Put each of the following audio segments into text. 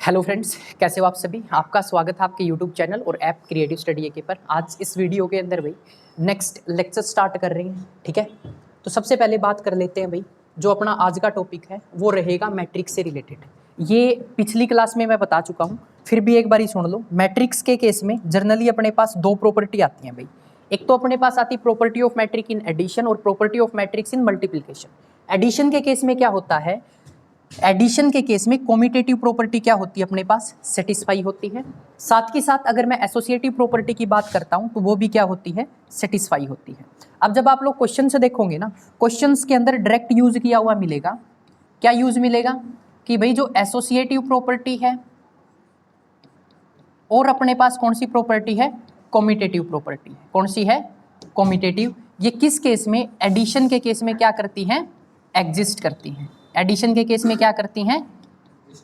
Hello friends, कैसे हो आप सभी। आपका स्वागत है आपके यूट्यूब चैनल और ऐप क्रिएटिव स्टडी के पर। आज इस वीडियो के अंदर भाई नेक्स्ट लेक्चर स्टार्ट कर रहे हैं, ठीक है। तो सबसे पहले बात कर लेते हैं भाई, जो अपना आज का टॉपिक है वो रहेगा मैट्रिक्स से रिलेटेड। ये पिछली क्लास में मैं बता चुका हूँ, फिर भी एक बार सुन लो। मैट्रिक्स के केस में जनरली अपने पास दो प्रॉपर्टी आती हैं भाई। एक तो अपने पास आती है property of matrix in addition और property of matrix in multiplication. Addition के केस में क्या होता है, एडिशन के केस में कॉम्यूटेटिव प्रॉपर्टी क्या होती है अपने पास, सेटिस्फाई होती है। साथ के साथ अगर मैं एसोसिएटिव प्रॉपर्टी की बात करता हूं तो वो भी क्या होती है, सेटिस्फाई होती है। अब जब आप लोग क्वेश्चन से देखोगे ना, क्वेश्चंस के अंदर डायरेक्ट यूज किया हुआ मिलेगा। क्या यूज मिलेगा कि भाई जो एसोसिएटिव प्रॉपर्टी है और अपने पास कौन सी प्रॉपर्टी है, कॉम्यूटेटिव प्रॉपर्टी है। कौन सी है, कॉम्यूटेटिव। ये किस केस में, एडिशन के केस में क्या करती हैं, एग्जिस्ट करती हैं। एडिशन के केस में क्या करती हैं,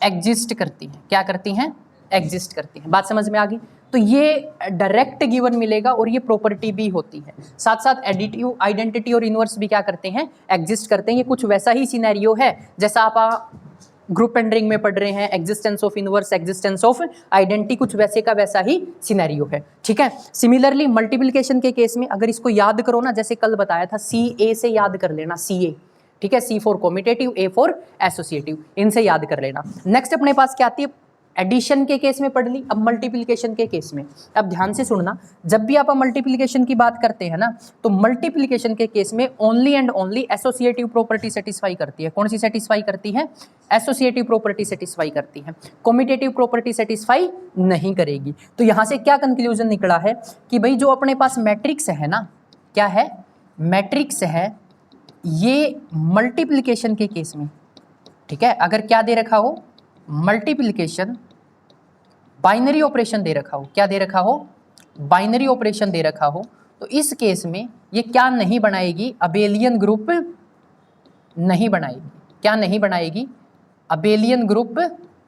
एग्जिस्ट करती हैं। क्या करती हैं, एग्जिस्ट करती हैं। बात समझ में आ गई। तो ये डायरेक्ट गिवन मिलेगा और ये प्रॉपर्टी भी होती है। साथ साथ एडिटिव, आइडेंटिटी और इनवर्स भी क्या करते हैं, एग्जिस्ट करते हैं। ये कुछ वैसा ही सिनेरियो है जैसा आप ग्रुप एंड रिंग में पढ़ रहे हैं, existence of inverse, existence of identity, कुछ वैसे का वैसा ही सिनेरियो है, ठीक है। सिमिलरली मल्टीप्लिकेशन के केस में अगर इसको याद करो ना, जैसे कल बताया था, CA से याद कर लेना, CA, ठीक है। C for commutative, A for associative, इनसे याद कर लेना। नेक्स्ट अपने पास क्या आती है, एडिशन के केस में पढ़ ली। अब मल्टीप्लिकेशन के केस में, अब ध्यान से सुनना, जब भी आप मल्टीप्लिकेशन की बात करते हैं ना, तो मल्टीप्लिकेशन के केस में only and only associative property satisfy करती है। कौन सी सेटिस्फाई करती है, एसोसिएटिव प्रॉपर्टी सेटिस्फाई करती है। कॉम्यूटेटिव प्रॉपर्टी सेटिस्फाई नहीं करेगी। तो यहां से क्या कंक्लूजन निकला है कि भाई जो अपने पास मैट्रिक्स है ना, क्या है, मैट्रिक्स है, ये मल्टीप्लिकेशन के केस में, ठीक है, अगर क्या दे रखा हो, मल्टीप्लिकेशन, बाइनरी ऑपरेशन दे रखा हो, क्या दे रखा हो, बाइनरी ऑपरेशन दे रखा हो, तो इस केस में ये क्या नहीं बनाएगी, अबेलियन ग्रुप नहीं बनाएगी। क्या नहीं बनाएगी, अबेलियन ग्रुप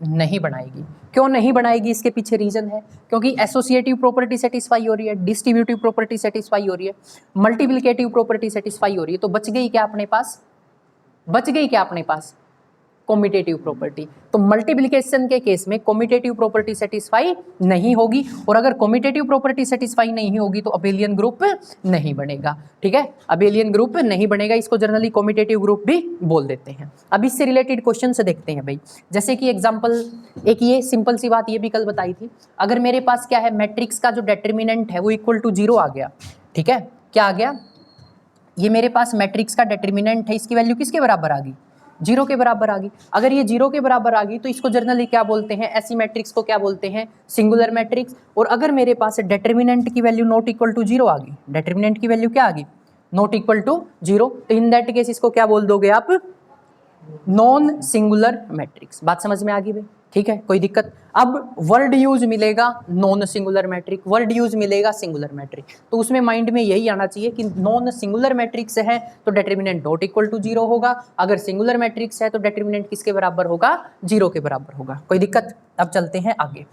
नहीं बनाएगी। क्यों नहीं बनाएगी, इसके पीछे रीजन है, क्योंकि एसोसिएटिव प्रॉपर्टी सेटिस्फाई हो रही है, डिस्ट्रीब्यूटिव प्रॉपर्टी सेटिस्फाई हो रही है, मल्टीप्लिकेटिव प्रॉपर्टी सेटिस्फाई हो रही है। तो बच गई क्या अपने पास, बच गई क्या अपने पास, कॉम्यूटेटिव प्रॉपर्टी। तो मल्टीप्लिकेशन के केस में कॉम्यूटेटिव प्रॉपर्टी सेटिस्फाई नहीं होगी, और अगर कॉम्यूटेटिव प्रॉपर्टी सेटिस्फाई नहीं होगी तो अबेलियन ग्रुप नहीं बनेगा, ठीक है। अबेलियन ग्रुप नहीं बनेगा, इसको जनरली कॉम्यूटेटिव ग्रुप भी बोल देते हैं। अब इससे रिलेटेड क्वेश्चन से देखते हैं भाई, जैसे कि एग्जांपल एक ये सिंपल सी बात ये भी कल बताई थी। अगर मेरे पास क्या है, मैट्रिक्स का जो डिटरमिनेंट है वो इक्वल टू 0 आ गया, ठीक है। क्या आ गया, ये मेरे पास मैट्रिक्स का डिटरमिनेंट है, इसकी वैल्यू किसके बराबर आ गई, 0 के बराबर आ गई। अगर ये 0 के बराबर आ गई तो इसको जनरली क्या बोलते हैं, ऐसी मैट्रिक्स को क्या बोलते हैं, सिंगुलर मैट्रिक्स। और अगर मेरे पास डिटरमिनेंट की वैल्यू नॉट इक्वल टू 0 आ गई, डिटरमिनेंट की वैल्यू क्या आ गई, नॉट इक्वल टू 0, तो इन दैट केस इसको क्या बोल दोगे आप, नॉन सिंगुलर मैट्रिक्स। बात समझ में आ गई भाई, ठीक है, कोई दिक्कत। अब वर्ड यूज मिलेगा non singular matrix, word use मिलेगा सिंगुलर मैट्रिक, तो उसमें माइंड में यही आना चाहिए कि नॉन सिंगुलर मैट्रिक्स है तो डिटरमिनेंट नॉट इक्वल टू 0 होगा, अगर सिंगुलर मैट्रिक्स है तो डिटरमिनेंट किसके बराबर होगा, 0 के बराबर होगा। कोई दिक्कत। अब चलते हैं आगे।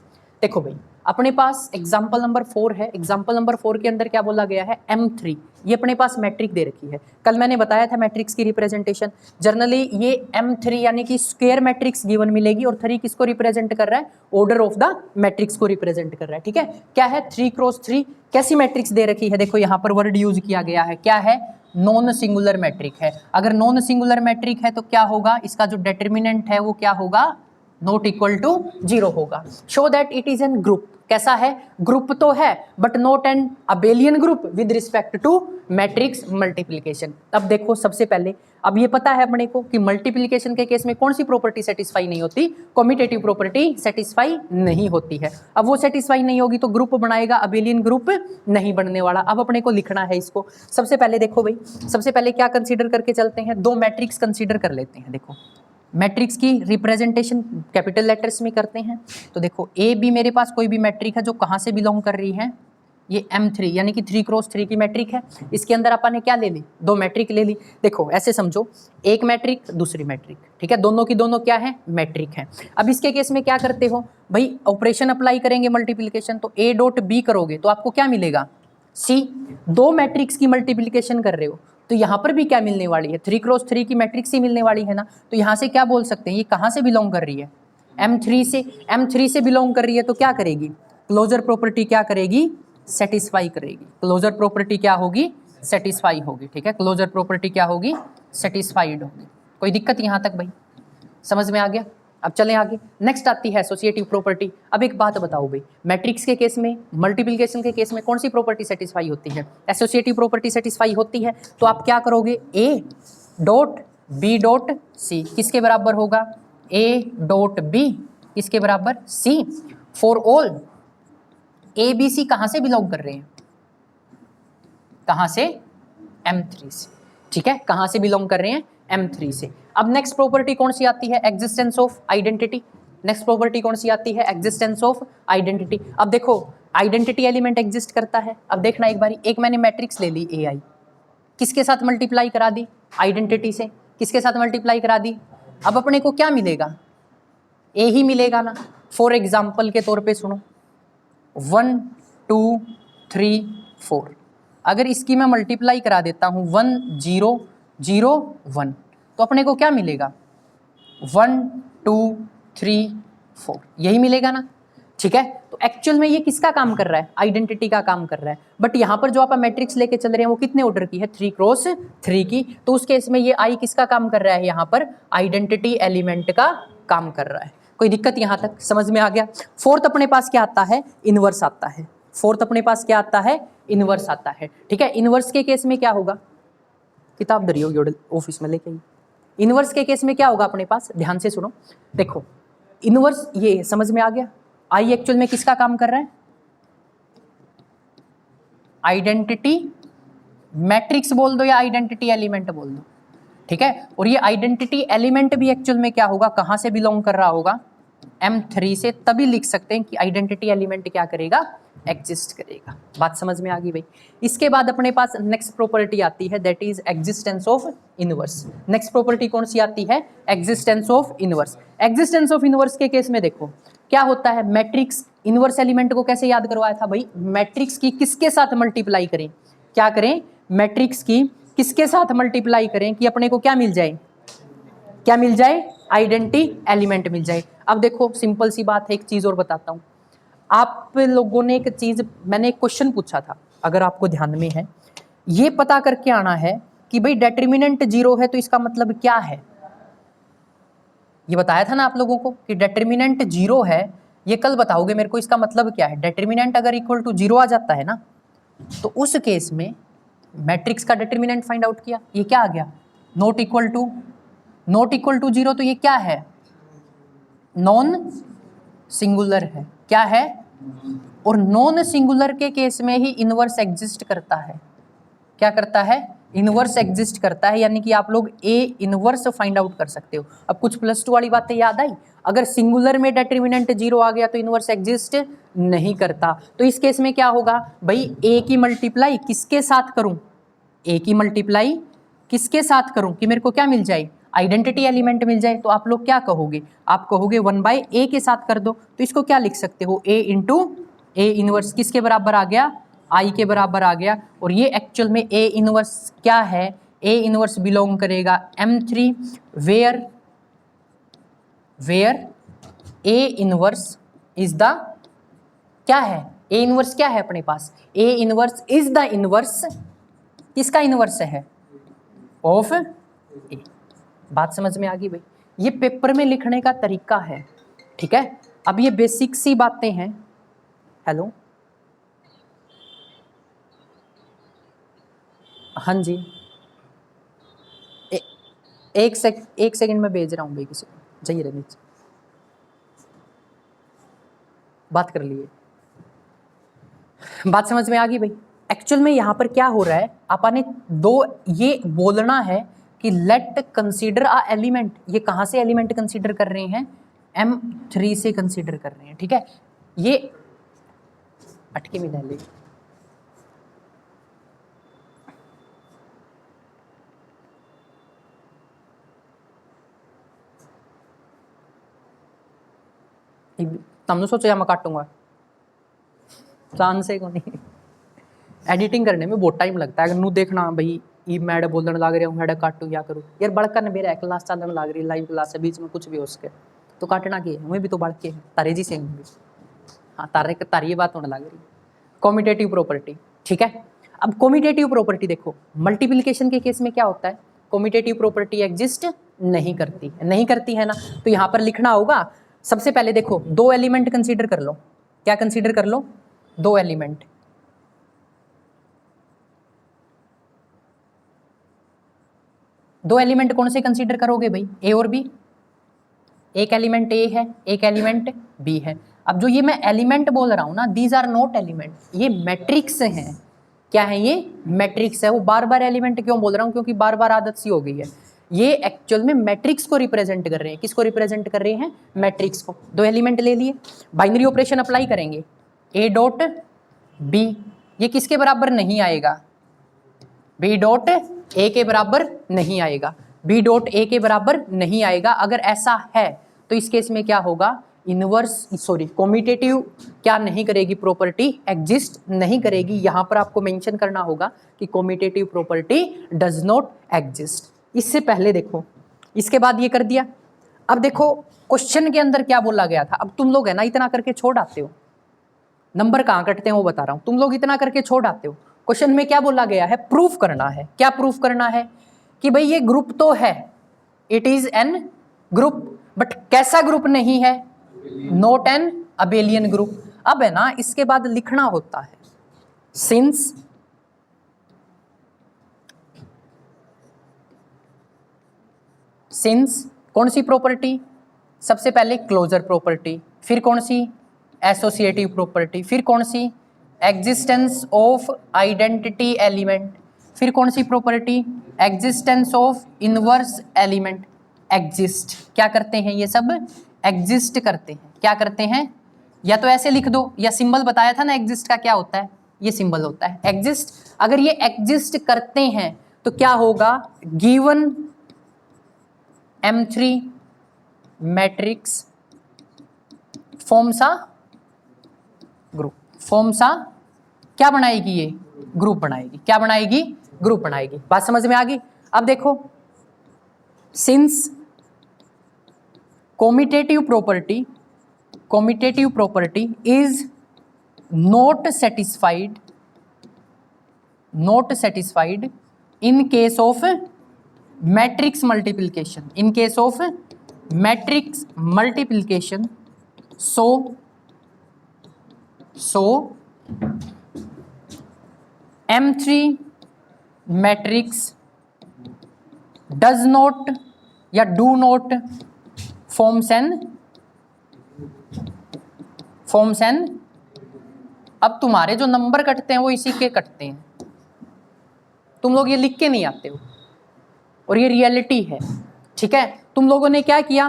देखो भाई, अपने पास एग्जाम्पल नंबर 4 है। एग्जाम्पल नंबर 4 के अंदर क्या बोला गया है, M3। ये अपने पास मैट्रिक दे रखी है, कल मैंने बताया था मैट्रिक्स की रिप्रेजेंटेशन। जनरली ये M3 यानी कि स्क्वायर मैट्रिक्स गिवन मिलेगी, और 3 किसको रिप्रेजेंट कर रहा है, ऑर्डर ऑफ द मैट्रिक्स को रिप्रेजेंट कर रहा है, ठीक है। क्या है, 3x3 कैसी मैट्रिक्स दे रखी है, देखो यहाँ पर वर्ड यूज किया गया है, क्या है, नॉन सिंगुलर मैट्रिक है। अगर नॉन सिंगुलर मैट्रिक है तो क्या होगा, इसका जो डिटरमिनेंट है वो क्या होगा, नॉट इक्वल टू 0 होगा। Show that it is an group, कैसा है, ग्रुप तो है but not an abelian group with respect to matrix multiplication. अब देखो सबसे पहले, अब ये पता है अपने को कि मल्टीप्लिकेशन के केस में कौन सी प्रॉपर्टी सेटिस्फाई नहीं होती, कॉम्यूटेटिव प्रॉपर्टी सेटिस्फाई नहीं होती है। अब वो सेटिस्फाई नहीं होगी तो ग्रुप बनाएगा, अबेलियन ग्रुप नहीं बनने वाला। अब अपने को लिखना है इसको। सबसे पहले देखो भाई, सबसे पहले क्या कंसीडर करके चलते हैं, दो मैट्रिक्स कंसीडर कर लेते हैं। देखो मैट्रिक्स की रिप्रेजेंटेशन कैपिटल लेटर्स में करते हैं, तो देखो ए बी मेरे पास कोई भी मैट्रिक है जो कहाँ से बिलोंग कर रही है, ये M3 यानी कि 3x3 की मैट्रिक है। इसके अंदर अपन ने क्या ले ली, दो मैट्रिक ले ली। देखो ऐसे समझो, एक मैट्रिक दूसरी मैट्रिक, ठीक है, दोनों की दोनों क्या है, मैट्रिक है। अब इसके केस में क्या करते हो भाई, ऑपरेशन अप्लाई करेंगे मल्टीप्लिकेशन, तो A डॉट B करोगे तो आपको क्या मिलेगा, C। दो मैट्रिक्स की मल्टीप्लिकेशन कर रहे हो तो यहाँ पर भी क्या मिलने वाली है, 3x3 की मैट्रिक्स ही मिलने वाली है ना। तो यहाँ से क्या बोल सकते हैं, ये कहाँ से बिलोंग कर रही है, M3 से बिलोंग कर रही है तो क्या करेगी, क्लोजर प्रॉपर्टी क्या करेगी, सेटिस्फाई करेगी। क्लोजर प्रॉपर्टी क्या होगी, सेटिस्फाई होगी। ठीक है, क्लोजर प्रॉपर्टी क्या होगी, सेटिस्फाइड होगी। कोई दिक्कत यहाँ तक भाई, समझ में आ गया। अब चलें आगे, नेक्स्ट आती है एसोसिएटिव प्रॉपर्टी। अब एक बात बताओ भाई, मैट्रिक्स के केस में, मल्टीप्लिकेशन के केस में कौन सी प्रॉपर्टी सेटिस्फाई होती है, एसोसिएटिव प्रॉपर्टी सेटिस्फाई होती है। तो आप क्या करोगे, A dot B dot C किसके बराबर होगा, A डॉट B किसके बराबर, C for all A B C कहाँ से बिलोंग कर रहे हैं, कहाँ से, M3 से। ठीक है, कहाँ से बिलोंग कर रहे हैं, M3 से। अब नेक्स्ट प्रॉपर्टी कौन सी आती है, existence of identity. Next property कौन सी आती है, एग्जिस्टेंस ऑफ आइडेंटिटी। अब देखो आइडेंटिटी एलिमेंट एग्जिस्ट करता है। अब देखना एक बारी, एक मैंने मैट्रिक्स ले ली AI, किसके साथ मल्टीप्लाई करा दी, आइडेंटिटी से, किसके साथ मल्टीप्लाई करा दी। अब अपने को क्या मिलेगा, A ही मिलेगा ना। फॉर एग्जाम्पल के तौर पे सुनो, 1 2 3 4, अगर इसकी मैं मल्टीप्लाई करा देता हूँ 1 0 0 1, तो अपने को क्या मिलेगा, 1 2 3 4, यही मिलेगा ना। ठीक है, तो एक्चुअल में ये किसका काम कर रहा है, आइडेंटिटी का काम कर रहा है। बट यहाँ पर जो आप मैट्रिक्स लेके चल रहे हैं वो कितने ऑर्डर की है, 3 क्रॉस 3 की। तो उस केस में ये I किसका काम कर रहा है, यहाँ पर आइडेंटिटी एलिमेंट का काम कर रहा है। कोई दिक्कत यहाँ तक, समझ में आ गया। फोर्थ अपने पास क्या आता है, इनवर्स आता है। फोर्थ अपने पास क्या आता है, इनवर्स आता है। ठीक है, इनवर्स के केस में क्या होगा, किताब धरी होगी ऑफिस में लेके। इनवर्स के केस में क्या होगा अपने पास, ध्यान से सुनो। देखो इनवर्स, ये समझ में आ गया, I एक्चुअल में किसका काम कर रहा है, आइडेंटिटी मैट्रिक्स बोल दो या आइडेंटिटी एलिमेंट बोल दो। ठीक है, और ये आइडेंटिटी एलिमेंट भी एक्चुअल में क्या होगा, कहां से बिलोंग कर रहा होगा, M3 से। तभी लिख सकते हैं कि आइडेंटिटी एलिमेंट क्या करेगा, एग्जिस्ट करेगा। बात समझ में आ गई भाई। इसके बाद अपने पास नेक्स्ट प्रॉपर्टी आती है, that is existence of inverse. Next property कौन सी आती है, existence of inverse. Existence of inverse के केस में देखो क्या होता है, मैट्रिक्स इनवर्स एलिमेंट को कैसे याद करवाया था भाई, मैट्रिक्स की किसके साथ मल्टीप्लाई करें, क्या करें, मैट्रिक्स की किसके साथ मल्टीप्लाई करें कि अपने को क्या मिल जाए, क्या मिल जाए, आइडेंटिटी एलिमेंट मिल जाए। अब देखो सिंपल सी बात है, एक चीज और बताता हूं। आप लोगों ने एक चीज, मैंने एक क्वेश्चन पूछा था, अगर आपको ध्यान में है, ये पता करके आना है कि भाई डेटर्मिनेंट 0 है तो इसका मतलब क्या है। ये बताया था ना आप लोगों को कि डेटर्मिनेंट 0 है, ये कल बताओगे मेरे को इसका मतलब क्या है। डेटर्मिनेंट अगर इक्वल टू 0 आ जाता है ना, तो उस केस में मैट्रिक्स का डेटर्मिनेंट फाइंड आउट किया, ये क्या आ गया, नॉट इक्वल टू 0, तो ये क्या है, नॉन सिंगुलर है, क्या है, और नॉन सिंगुलर के केस में ही इनवर्स एग्जिस्ट करता है। क्या करता है, इनवर्स एग्जिस्ट करता है, यानी कि आप लोग A इनवर्स फाइंड आउट कर सकते हो। अब कुछ +2 वाली बातें याद आई, अगर सिंगुलर में डेटर्मिनेंट 0 आ गया तो इनवर्स एग्जिस्ट नहीं करता। तो इस केस में क्या होगा भाई, A की मल्टीप्लाई किसके साथ करूं, A की मल्टीप्लाई किसके साथ करूं कि मेरे को क्या मिल जाए, आइडेंटिटी एलिमेंट मिल जाए। तो आप लोग क्या कहोगे, आप कहोगे 1/A के साथ कर दो। तो इसको क्या लिख सकते हो, A इंटू A इनवर्स किसके बराबर आ गया, I के बराबर आ गया। और ये एक्चुअल में A इनवर्स क्या है, A इनवर्स बिलोंग करेगा M3 where A inverse is the, क्या है, A इनवर्स क्या है अपने पास, A inverse is the inverse, किसका इनवर्स है, ऑफ A। बात समझ में आ गई भाई, ये पेपर में लिखने का तरीका है। ठीक है, अब ये बेसिक सी बातें हैं। हेलो, हाँ जी, एक सेकंड में भेज रहा हूँ भाई, किसी को चाहिए रहने, बात कर लिए। बात समझ में आ गई भाई। एक्चुअल में यहाँ पर क्या हो रहा है, आपने दो ये बोलना है कि लेट कंसीडर अ एलिमेंट, ये कहाँ से एलिमेंट कंसीडर कर रहे हैं, M3 से कंसीडर कर रहे हैं। ठीक है, ये अटके में डाले, तुमने सोचा मैं काटूंगा, चांस से को नहीं। एडिटिंग करने में बहुत टाइम लगता है, अगर नू देखना भाई ई मैड बोलने लग रहे हूँ, हेड काटू क्या करूँ यार, बड़का ने मेरा क्लास चलने लग रही, लाइव क्लास है, बीच में कुछ भी हो सके। तो काटना की है, हमें भी तो बढ़ के तारे जी से हाँ तारी बात होने लग रही। कॉम्यूटेटिव प्रॉपर्टी, ठीक है। अब कॉम्यूटेटिव प्रॉपर्टी देखो, मल्टीप्लिकेशन के केस में क्या होता है, कॉम्यूटेटिव प्रॉपर्टी एग्जिस्ट नहीं करती है ना। तो यहाँ पर लिखना होगा सबसे पहले देखो 2 एलिमेंट कंसीडर कर लो। क्या कंसीडर कर लो? 2 एलिमेंट। दो एलिमेंट कौन से कंसीडर करोगे भाई? ए और बी। एक एलिमेंट ए है, एक एलिमेंट बी है। अब जो ये मैं एलिमेंट बोल रहा हूं ना, दीज आर नॉट एलिमेंट, ये मैट्रिक्स हैं। क्या है ये? मैट्रिक्स है। वो बार बार एलिमेंट क्यों बोल रहा हूं? क्योंकि बार बार आदत सी हो गई है। ये एक्चुअल में मैट्रिक्स को रिप्रेजेंट कर रहे हैं। किसको रिप्रेजेंट कर रहे हैं? मैट्रिक्स को। 2 एलिमेंट ले लिए, बाइनरी ऑपरेशन अप्लाई करेंगे, ए डॉट बी, ये किसके बराबर नहीं आएगा? बी डॉट ए के बराबर नहीं आएगा, बी डॉट ए के बराबर नहीं आएगा। अगर ऐसा है तो इस केस में क्या होगा? कॉम्यूटेटिव क्या नहीं करेगी? प्रॉपर्टी एग्जिस्ट नहीं करेगी। यहां पर आपको मेंशन करना होगा कि commutative property does not exist. इससे पहले देखो, इसके बाद ये कर दिया। अब देखो क्वेश्चन के अंदर क्या बोला गया था। अब तुम लोग है ना इतना करके छोड़ आते हो, नंबर कहाँ कटते हैं वो बता रहा हूं। तुम लोग इतना करके छोड़ आते हो। क्वेश्चन में क्या बोला गया है? प्रूफ करना है। क्या प्रूफ करना है? कि भाई ये ग्रुप तो है, it is an group, but कैसा ग्रुप नहीं है? Not an abelian group. अब है ना इसके बाद लिखना होता है सिंस कौन सी प्रॉपर्टी? सबसे पहले क्लोजर प्रॉपर्टी, फिर कौन सी? एसोसिएटिव प्रॉपर्टी, फिर कौन सी? एग्जिस्टेंस ऑफ आइडेंटिटी एलिमेंट, फिर कौन सी property? Existence of inverse element. Exist क्या करते हैं? ये सब एग्जिस्ट करते हैं। क्या करते हैं? या तो ऐसे लिख दो, या सिंबल बताया था ना एग्जिस्ट का क्या होता है, ये सिंबल होता है एग्जिस्ट। अगर ये एग्जिस्ट करते हैं तो क्या होगा? Given M3 matrix forms a group. Forms a क्या बनाएगी? ये ग्रुप बनाएगी। क्या बनाएगी? ग्रुप बनाएगी। बात समझ में आ गई? अब देखो, since commutative property is not satisfied in case of matrix multiplication, so M3 matrix does not या डू नॉट फॉर्म्स एन। अब तुम्हारे जो नंबर कटते हैं वो इसी के कटते हैं, तुम लोग ये लिख के नहीं आते हो, और ये रियलिटी है, ठीक है। तुम लोगों ने क्या किया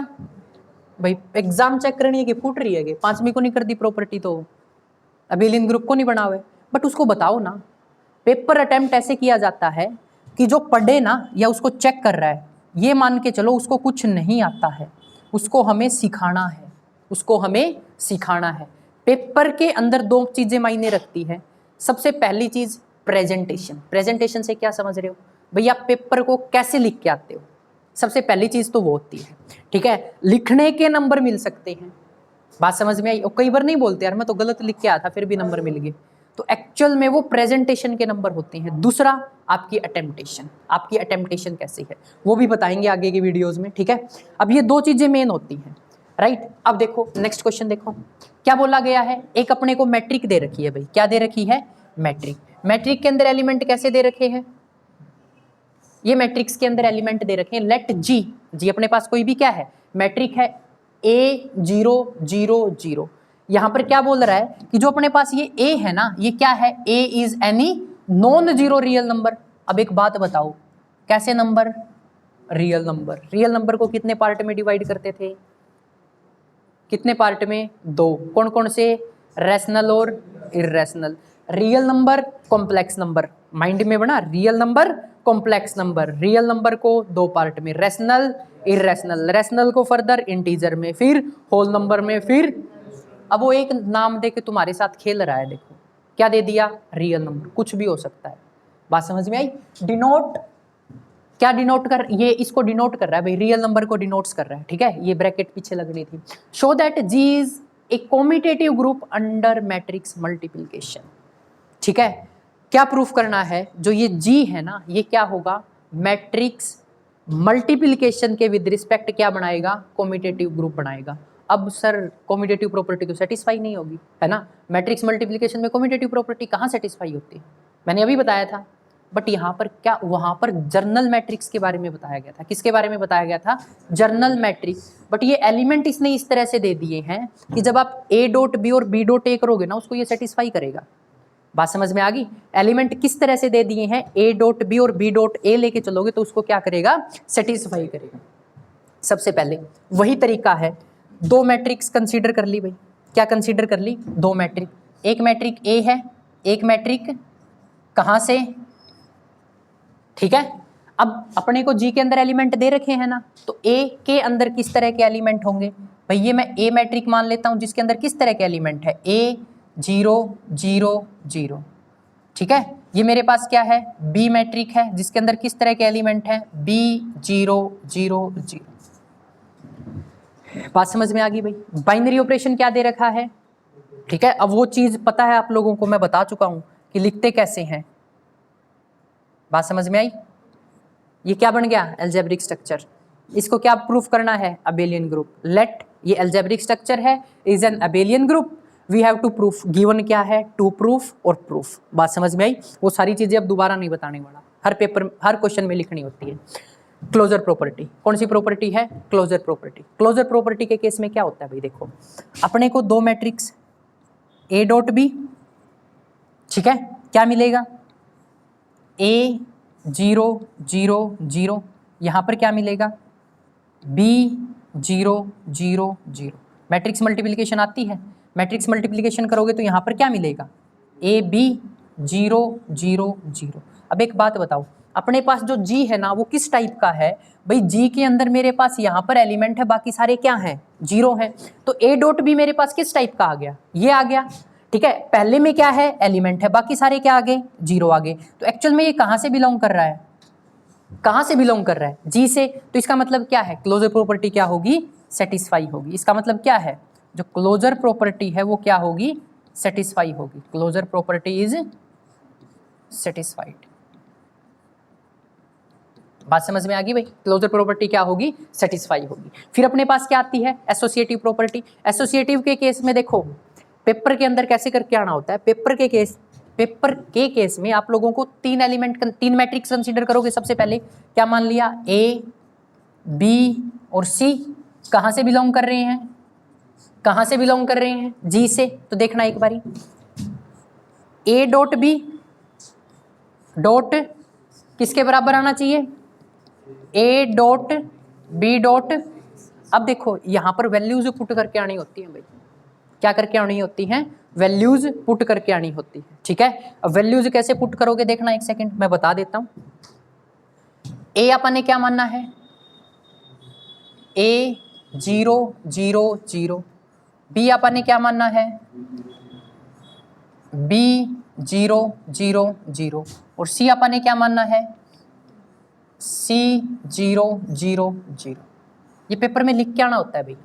भाई? एग्जाम चेक करनी है कि फूट रही है कि 5वीं को नहीं कर दी प्रॉपर्टी, तो अबेलियन ग्रुप को नहीं बनावे, बट उसको बताओ ना। पेपर अटेम्प्ट ऐसे किया जाता है कि जो पढ़े ना या उसको चेक कर रहा है, ये मान के चलो उसको कुछ नहीं आता है, उसको हमें सिखाना है। पेपर के अंदर 2 चीज़ें मायने रखती है। सबसे पहली चीज़ प्रेजेंटेशन से क्या समझ रहे हो भैया? पेपर को कैसे लिख के आते हो, सबसे पहली चीज़ तो वो होती है, ठीक है। लिखने के नंबर मिल सकते हैं, बात समझ में आई? और कई बार नहीं बोलते यार मैं तो गलत लिख के आया था फिर भी नंबर मिल गए, तो एक्चुअल में वो प्रेजेंटेशन के नंबर होते हैं। दूसरा आपकी अटेम्प्टेशन कैसी है वो भी बताएंगे आगे की वीडियोस में, ठीक है। अब ये 2 चीजें मेन होती हैं, राइट। अब देखो नेक्स्ट क्वेश्चन देखो क्या बोला गया है। एक अपने को मैट्रिक दे रखी है भाई, क्या दे रखी है? मैट्रिक के अंदर एलिमेंट कैसे दे रखे हैं? ये मैट्रिक्स के अंदर एलिमेंट दे रखे हैं। लेट जी अपने पास कोई भी क्या है? मैट्रिक है A0 0 0। यहां पर क्या बोल रहा है कि जो अपने पास ये A है ना, ये क्या है? A is any non zero real number. अब एक बात बताओ, कैसे नंबर? रियल नंबर को कितने पार्ट में डिवाइड करते थे? कितने पार्ट में? 2। कौन कौन से? रैशनल और irrational. Real number, complex number, mind में बना, real number, complex number. Real number को 2 पार्ट में, रैशनल, इर्रेशनल। रैशनल को फर्दर इंटीजर में, फिर होल नंबर में, फिर अब वो एक नाम दे के तुम्हारे साथ खेल रहा है। देखो क्या दे दिया? Real number. कुछ भी हो सकता है, बात समझ में आई? डिनोट क्या डिनोट कर, ये इसको डिनोट कर रहा है भाई, रियल नंबर को डिनोट्स कर रहा है, ठीक है, ये ब्रैकेट पीछे लग रही थी। Show that G is a commutative group under matrix multiplication, ठीक है। क्या प्रूफ करना है, जो ये जी है ना, ये क्या होगा, मैट्रिक्स मल्टीप्लिकेशन के विद रिस्पेक्ट क्या बनाएगा, कॉम्यूटेटिव ग्रुप बनाएगा। अब सर कॉम्यूटेटिव प्रॉपर्टी तो सेटिस्फाई नहीं होगी, है ना, मैट्रिक्स मल्टीप्लिकेशन में कॉम्यूटेटिव प्रॉपर्टी कहाँ सेटिस्फाई होती है, मैंने अभी बताया था। बट यहाँ पर क्या, वहाँ पर जर्नल मैट्रिक्स के बारे में बताया गया था, किसके बारे में बताया गया था, जर्नल मैट्रिक्स। बट ये एलिमेंट इसने इस तरह से दे दिए हैं कि जब आप ए डॉट बी और बी डॉट ए करोगे ना, उसको ये सेटिस्फाई करेगा। बात समझ में आ गई, एलिमेंट किस तरह से दे दिए हैं, ए डॉट बी और बी डॉट ए लेके चलोगे तो उसको क्या करेगा, सेटिस्फाई करेगा। सबसे पहले वही तरीका है, दो मैट्रिक्स कंसीडर कर ली भाई, क्या कंसीडर कर ली, दो मैट्रिक, एक मैट्रिक ए है, एक मैट्रिक कहाँ से, ठीक है। अब अपने को जी के अंदर एलिमेंट दे रखे हैं ना, तो ए के अंदर किस तरह के एलिमेंट होंगे भाई, ये मैं ए मैट्रिक मान लेता हूं जिसके अंदर किस तरह के एलिमेंट है, ए 0 0 0, ठीक है। ये मेरे पास क्या है, बी मैट्रिक है जिसके अंदर किस तरह के एलिमेंट है, बी 0 0 0। बात समझ में आ गई भाई, बाइनरी ऑपरेशन क्या दे रखा है, ठीक है। अब वो चीज पता है आप लोगों को, मैं बता चुका हूं कि लिखते कैसे हैं, बात समझ में आई। ये क्या बन गया, एल्जेब्रिक स्ट्रक्चर। इसको क्या प्रूफ करना है, अबेलियन ग्रुप। लेट, ये एल्जेब्रिक स्ट्रक्चर है, is an abelian group, we have to proof, given क्या है, टू प्रूफ और प्रूफ। बात समझ में आई, वो सारी चीजें अब दोबारा नहीं बताने वाला, हर पेपर हर क्वेश्चन में लिखनी होती है। क्लोजर प्रॉपर्टी, कौन सी प्रॉपर्टी है, क्लोजर प्रॉपर्टी। क्लोजर प्रॉपर्टी के केस में क्या होता है भाई, देखो अपने को दो मैट्रिक्स ए डॉट बी, ठीक है, क्या मिलेगा, ए 0 0 0, यहाँ पर क्या मिलेगा, बी 0 0 0। मैट्रिक्स मल्टीप्लिकेशन आती है, मैट्रिक्स मल्टीप्लिकेशन करोगे तो यहाँ पर क्या मिलेगा, ए बी 0 0 0। अब एक बात बताओ, अपने पास जो जी है ना वो किस टाइप का है भाई, जी के अंदर मेरे पास यहाँ पर एलिमेंट है, बाकी सारे क्या हैं, 0 हैं, तो ए डॉट बी मेरे पास किस टाइप का आ गया, ये आ गया, ठीक है। पहले में क्या है, एलिमेंट है, बाकी सारे क्या आ गए, 0 आ गए। तो एक्चुअल में ये कहाँ से बिलोंग कर रहा है, कहाँ से बिलोंग कर रहा है, जी से। तो इसका मतलब क्या है, क्लोजर प्रॉपर्टी क्या होगी, सेटिस्फाई होगी। इसका मतलब क्या है, जो क्लोजर प्रॉपर्टी है वो क्या होगी, सेटिस्फाई होगी। Closure property is satisfied. बात समझ में आ गई भाई, क्लोजर प्रॉपर्टी क्या होगी, सेटिस्फाई होगी। फिर अपने पास क्या आती है, एसोसिएटिव प्रॉपर्टी। एसोसिएटिव के केस में देखो पेपर के अंदर कैसे करके आना होता है, पेपर के केस में आप लोगों को तीन मैट्रिक्स कंसीडर करोगे। सबसे पहले क्या मान लिया, ए बी और सी कहाँ से बिलोंग कर रहे हैं, कहाँ से बिलोंग कर रहे हैं, जी से। तो देखना एक बारी, ए डॉट बी डॉट किसके बराबर आना चाहिए, ए डॉट बी डॉट। अब देखो यहाँ पर वैल्यूज पुट करके आनी होती है भाई, क्या करके आनी होती हैं, वैल्यूज पुट करके आनी होती है, ठीक है। अब वैल्यूज कैसे पुट करोगे देखना, एक सेकंड मैं बता देता हूं। ए अपन ने क्या मानना है, ए 0 0 0। बी अपन ने क्या मानना है, बी 0 0 0। और सी अपन ने क्या मानना है, सी 0 0 0। ये पेपर में लिख के आना होता है भाई,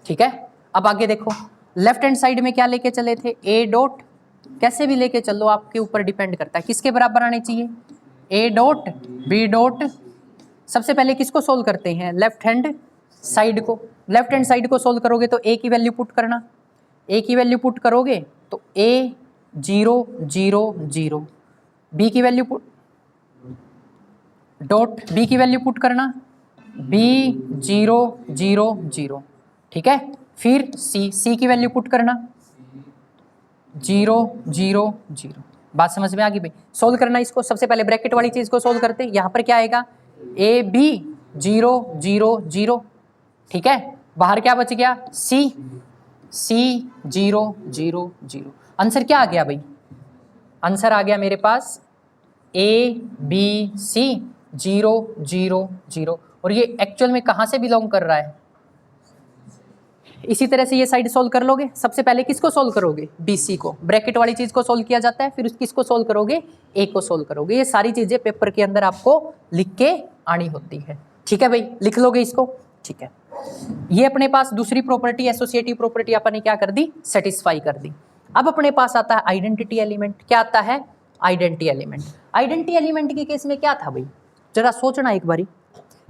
ठीक है। अब आगे देखो, लेफ्ट हैंड साइड में क्या लेके चले थे, ए डॉट, कैसे भी लेके चलो आपके ऊपर डिपेंड करता है, किसके बराबर आने चाहिए, ए डॉट बी डॉट। सबसे पहले किसको सोल्व करते हैं, लेफ्ट हैंड साइड को। लेफ्ट हैंड साइड को सोल्व करोगे तो ए की वैल्यू पुट करना, ए की वैल्यू पुट करोगे तो ए 0 0 0, बी की वैल्यू पुट डॉट, बी की वैल्यू पुट करना, बी 0 0 0, ठीक है। फिर सी की वैल्यू पुट करना 0 0 0। बात समझ में आ गई भाई, सोल्व करना इसको। सबसे पहले ब्रैकेट वाली चीज को सोल्व करते, यहाँ पर क्या आएगा, ए बी 0 0 0, ठीक है। बाहर क्या बच गया, सी 0 0 0। आंसर क्या आ गया भाई, आंसर आ गया मेरे पास ए बी सी 0 0 0। और ये एक्चुअल में कहाँ से बिलोंग कर रहा है, इसी तरह से ये साइड सोल्व कर लोगे। सबसे पहले किसको सोल्व करोगे? BC को, ब्रैकेट वाली चीज को सोल्व किया जाता है, फिर किसको सोल्व करोगे? A को सोल्व करोगे। ये सारी चीजें पेपर के अंदर आपको लिख के आनी होती है। ठीक है भाई, लिख लोगे इसको। ठीक है, ये अपने पास दूसरी प्रॉपर्टी एसोसिएटिव प्रॉपर्टी अपन ने क्या कर दी? सेटिस्फाई कर दी। अब अपने पास आता है आइडेंटिटी एलिमेंट। क्या आता है? Identity element. आइडेंटिटी एलिमेंट के केस में क्या था भाई? जरा सोचना एक बारी,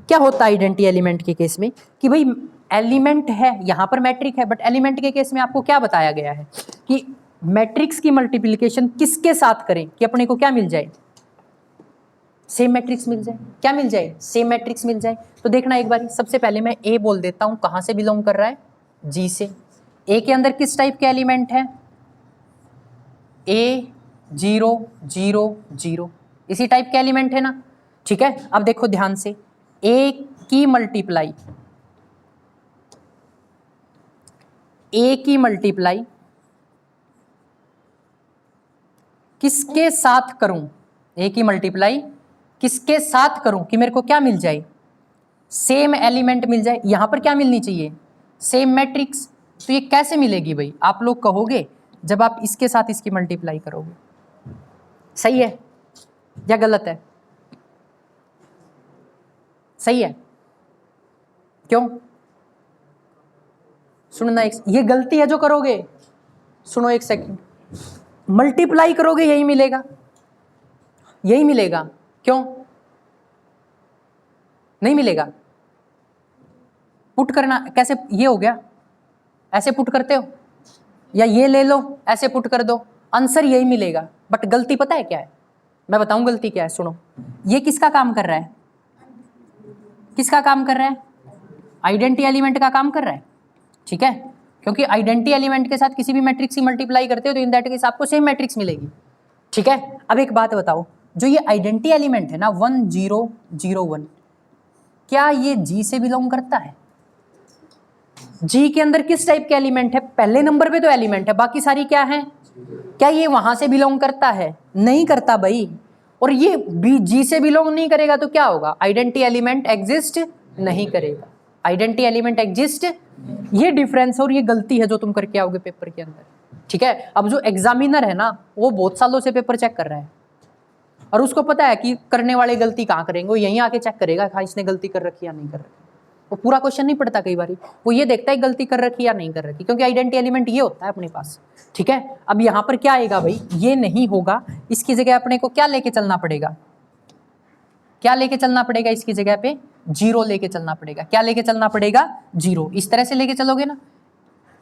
क्या होता है आइडेंटिटी एलिमेंट के केस में? कि भाई एलिमेंट है, यहां पर मैट्रिक है, बट एलिमेंट के केस में आपको क्या बताया गया है कि मैट्रिक्स की मल्टीप्लिकेशन किसके साथ करें कि अपने को क्या मिल जाए? सेम मैट्रिक्स मिल जाए। क्या मिल जाए? सेम मैट्रिक्स मिल जाए। तो देखना एक बार, सबसे पहले मैं ए बोल देता हूं, कहां से बिलोंग कर रहा है? जी से। ए के अंदर किस टाइप के एलिमेंट है? ए 0 0 0, इसी टाइप के एलिमेंट है ना। ठीक है, अब देखो ध्यान से, ए की मल्टीप्लाई किसके साथ करूं? ए की मल्टीप्लाई किसके साथ करूं कि मेरे को क्या मिल जाए? सेम एलिमेंट मिल जाए। यहां पर क्या मिलनी चाहिए? Same matrix. तो ये कैसे मिलेगी भाई? आप लोग कहोगे जब आप इसके साथ इसकी मल्टीप्लाई करोगे। सही है या गलत है? सही है। क्यों? सुनना, एक ये गलती है जो करोगे। सुनो एक सेकंड, मल्टीप्लाई करोगे यही मिलेगा, यही मिलेगा। क्यों नहीं मिलेगा? पुट करना कैसे? ये हो गया, ऐसे पुट करते हो, या ये ले लो ऐसे पुट कर दो, आंसर यही मिलेगा। बट गलती पता है क्या है? मैं बताऊं गलती क्या है, सुनो। ये किसका काम कर रहा है? किसका काम कर रहा है? आइडेंटिटी एलिमेंट का काम कर रहा है। ठीक है, क्योंकि आइडेंटिटी एलिमेंट के साथ किसी भी मैट्रिक्स की मल्टीप्लाई करते हो तो इन दैट केस आपको सेम मैट्रिक्स मिलेगी। ठीक है, अब एक बात बताओ, जो ये आइडेंटिटी एलिमेंट है ना 1 0 0 1, क्या ये जी से बिलोंग करता है? जी के अंदर किस टाइप के एलिमेंट है? पहले नंबर पे तो एलिमेंट है, बाकी सारी क्या है? क्या ये वहां से बिलोंग करता है? नहीं करता भाई। और ये भी जी से बिलोंग नहीं करेगा तो क्या होगा? आइडेंटिटी एलिमेंट एग्जिस्ट नहीं करेगा। आइडेंटिटी एलिमेंट एग्जिस्ट, ये डिफरेंस और ये गलती है जो तुम करके आओगे पेपर के अंदर। ठीक है, अब जो एग्जामिनर है ना वो बहुत सालों से पेपर चेक कर रहा है और उसको पता है कि करने वाले गलती कहाँ करेंगे, वो यहीं आके चेक करेगा हाँ इसने गलती कर रखी या नहीं कर रखी। वो पूरा क्वेश्चन नहीं पढ़ता, कई बार वो ये देखता है गलती कर रखी या नहीं कर रखी, क्योंकि आइडेंटिटी एलिमेंट ये होता है अपने पास। ठीक है, अब यहाँ पर क्या आएगा भाई? ये नहीं होगा, इसकी जगह अपने को क्या लेके चलना पड़ेगा? क्या लेके चलना पड़ेगा? इसकी जगह पे 0 लेके चलना पड़ेगा। क्या लेके चलना पड़ेगा? 0। इस तरह से लेके चलोगे ना,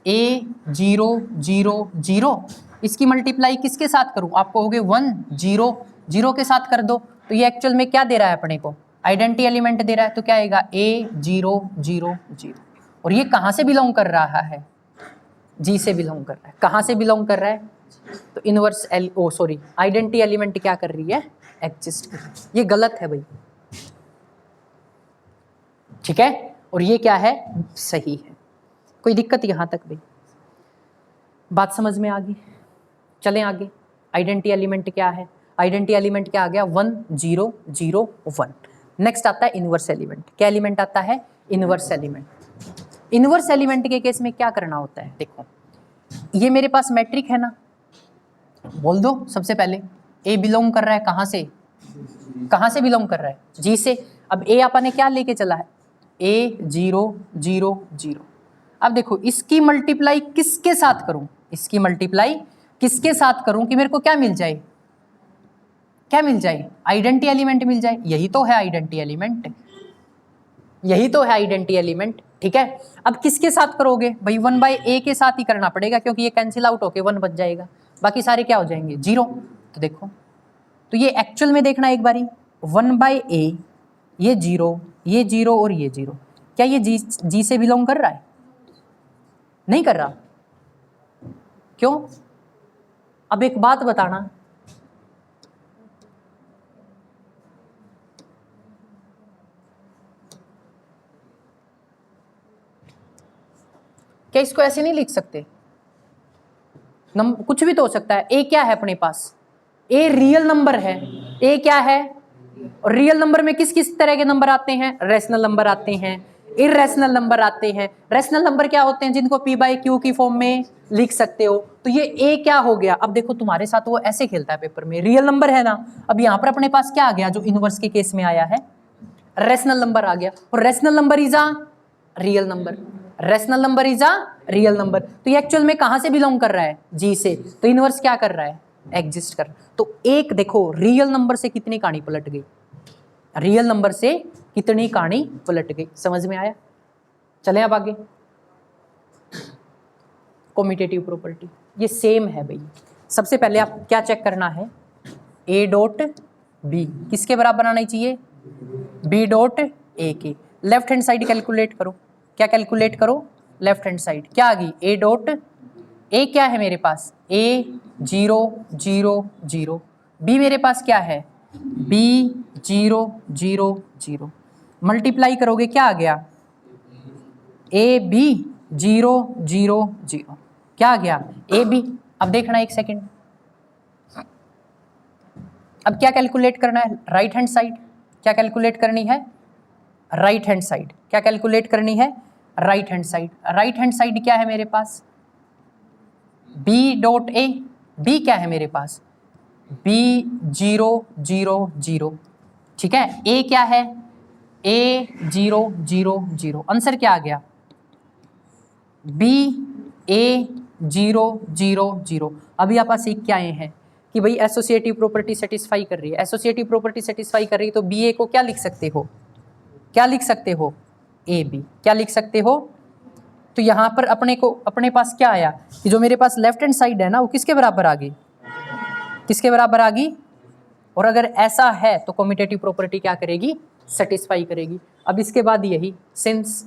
A 0 0 0, इसकी मल्टीप्लाई किसके साथ करूं? आप कहोगे 1 0 0 के साथ कर दो, तो ये एक्चुअल में क्या दे रहा है अपने को? आइडेंटिटी एलिमेंट दे रहा है। तो क्या आएगा? A 0 0 0। और ये कहां से बिलोंग कर रहा है? जी से बिलोंग कर रहा है। कहां से बिलोंग कर रहा है? तो इनवर्स आइडेंटिटी एलिमेंट क्या कर रही है? एग्जिस्ट कर रही है। ये गलत है भाई। ठीक है, और ये क्या है? सही है। कोई दिक्कत यहां तक भाई? बात समझ में आ गई? चलें आगे। आइडेंटिटी एलिमेंट क्या है? आइडेंटिटी एलिमेंट क्या आ गया? 1 0 0 1। नेक्स्ट आता है इनवर्स एलिमेंट। क्या एलिमेंट आता है? Inverse element. इनवर्स एलिमेंट के केस में क्या करना होता है? देखो, ये मेरे पास मैट्रिक है ना, बोल दो सबसे पहले ए बिलोंग कर रहा है कहां से? कहां से बिलोंग कर रहा है? जी से। अब ए अपन ने क्या लेके चला है? A 0 0 0। अब देखो इसकी मल्टीप्लाई किसके साथ करूं? इसकी मल्टीप्लाई किसके साथ करूं कि मेरे को क्या मिल जाए? क्या मिल जाए? आइडेंटिटी एलिमेंट मिल जाए। यही तो है आइडेंटिटी एलिमेंट, यही तो है आइडेंटिटी एलिमेंट। ठीक है, अब किसके साथ करोगे भाई? 1/a के साथ ही करना पड़ेगा, क्योंकि ये कैंसिल आउट होके 1 बच जाएगा, बाकी सारे क्या हो जाएंगे? 0। तो देखो, तो ये एक्चुअल में देखना एक बारी, 1/a, ये 0, ये 0 और ये 0, क्या ये जी से बिलोंग कर रहा है? नहीं कर रहा। क्यों? अब एक बात बताना, क्या इसको ऐसे नहीं लिख सकते? कुछ भी तो हो सकता है। ए क्या है अपने पास? ए रियल नंबर है। ए क्या है? और रियल नंबर में किस किस तरह के नंबर आते हैं? रेशनल नंबर आते हैं, इर्रेशनल नंबर आते हैं। रैशनल नंबर क्या होते हैं? जिनको p बाई क्यू की फॉर्म में लिख सकते हो। तो ये a क्या हो गया? अब देखो तुम्हारे साथ वो ऐसे खेलता है पेपर में, रियल नंबर है ना। अब यहाँ पर अपने पास क्या आ गया जो इनवर्स के केस में आया है? रैशनल नंबर आ गया। और rational number is a real number, rational number is a real number. तो ये एक्चुअल में कहां से बिलोंग कर रहा है? जी से। तो इनवर्स क्या कर रहा है? एग्जिस्ट कर। तो एक देखो रियल नंबर से कितनी कहानी पलट गई, रियल नंबर से कितनी कहानी पलट गई। समझ में आया? चलें अब आगे। कॉम्यूटेटिव प्रॉपर्टी ये सेम है भाई। सबसे पहले आप क्या चेक करना है? ए डॉट बी किसके बराबर आना चाहिए? बी डॉट ए के। लेफ्ट हैंड साइड कैलकुलेट करो। क्या कैलकुलेट करो? लेफ्ट हैंड साइड क्या आ गई? ए डॉट ए क्या है मेरे पास? ए 0 0 0। बी मेरे पास क्या है? बी 0 0 0। मल्टीप्लाई करोगे क्या आ गया? A B 0 0 0। क्या आ गया? A B. अब देखना एक सेकेंड, अब क्या कैलकुलेट करना है? Right hand side. क्या कैलकुलेट करनी है? Right hand side. क्या कैलकुलेट करनी है? Right hand side. Right hand side क्या है मेरे पास? B dot A. बी क्या है मेरे पास? बी 0 0 0। ठीक है। ए क्या है? ए 0 0 0। आंसर क्या आ गया? बी ए 0 0 0। अभी आप सीख के आए हैं कि भाई एसोसिएटिव प्रॉपर्टी सेटिस्फाई कर रही है। एसोसिएटिव प्रॉपर्टी सेटिस्फाई कर रही है तो बी ए को क्या लिख सकते हो? क्या लिख सकते हो? A B. क्या लिख सकते हो? तो यहाँ पर अपने पास क्या आया कि जो मेरे पास लेफ्ट हैंड साइड है ना वो किसके बराबर आ गई? किसके बराबर आ गई? और अगर ऐसा है तो कम्यूटेटिव प्रॉपर्टी क्या करेगी? सेटिस्फाई करेगी। अब इसके बाद यही since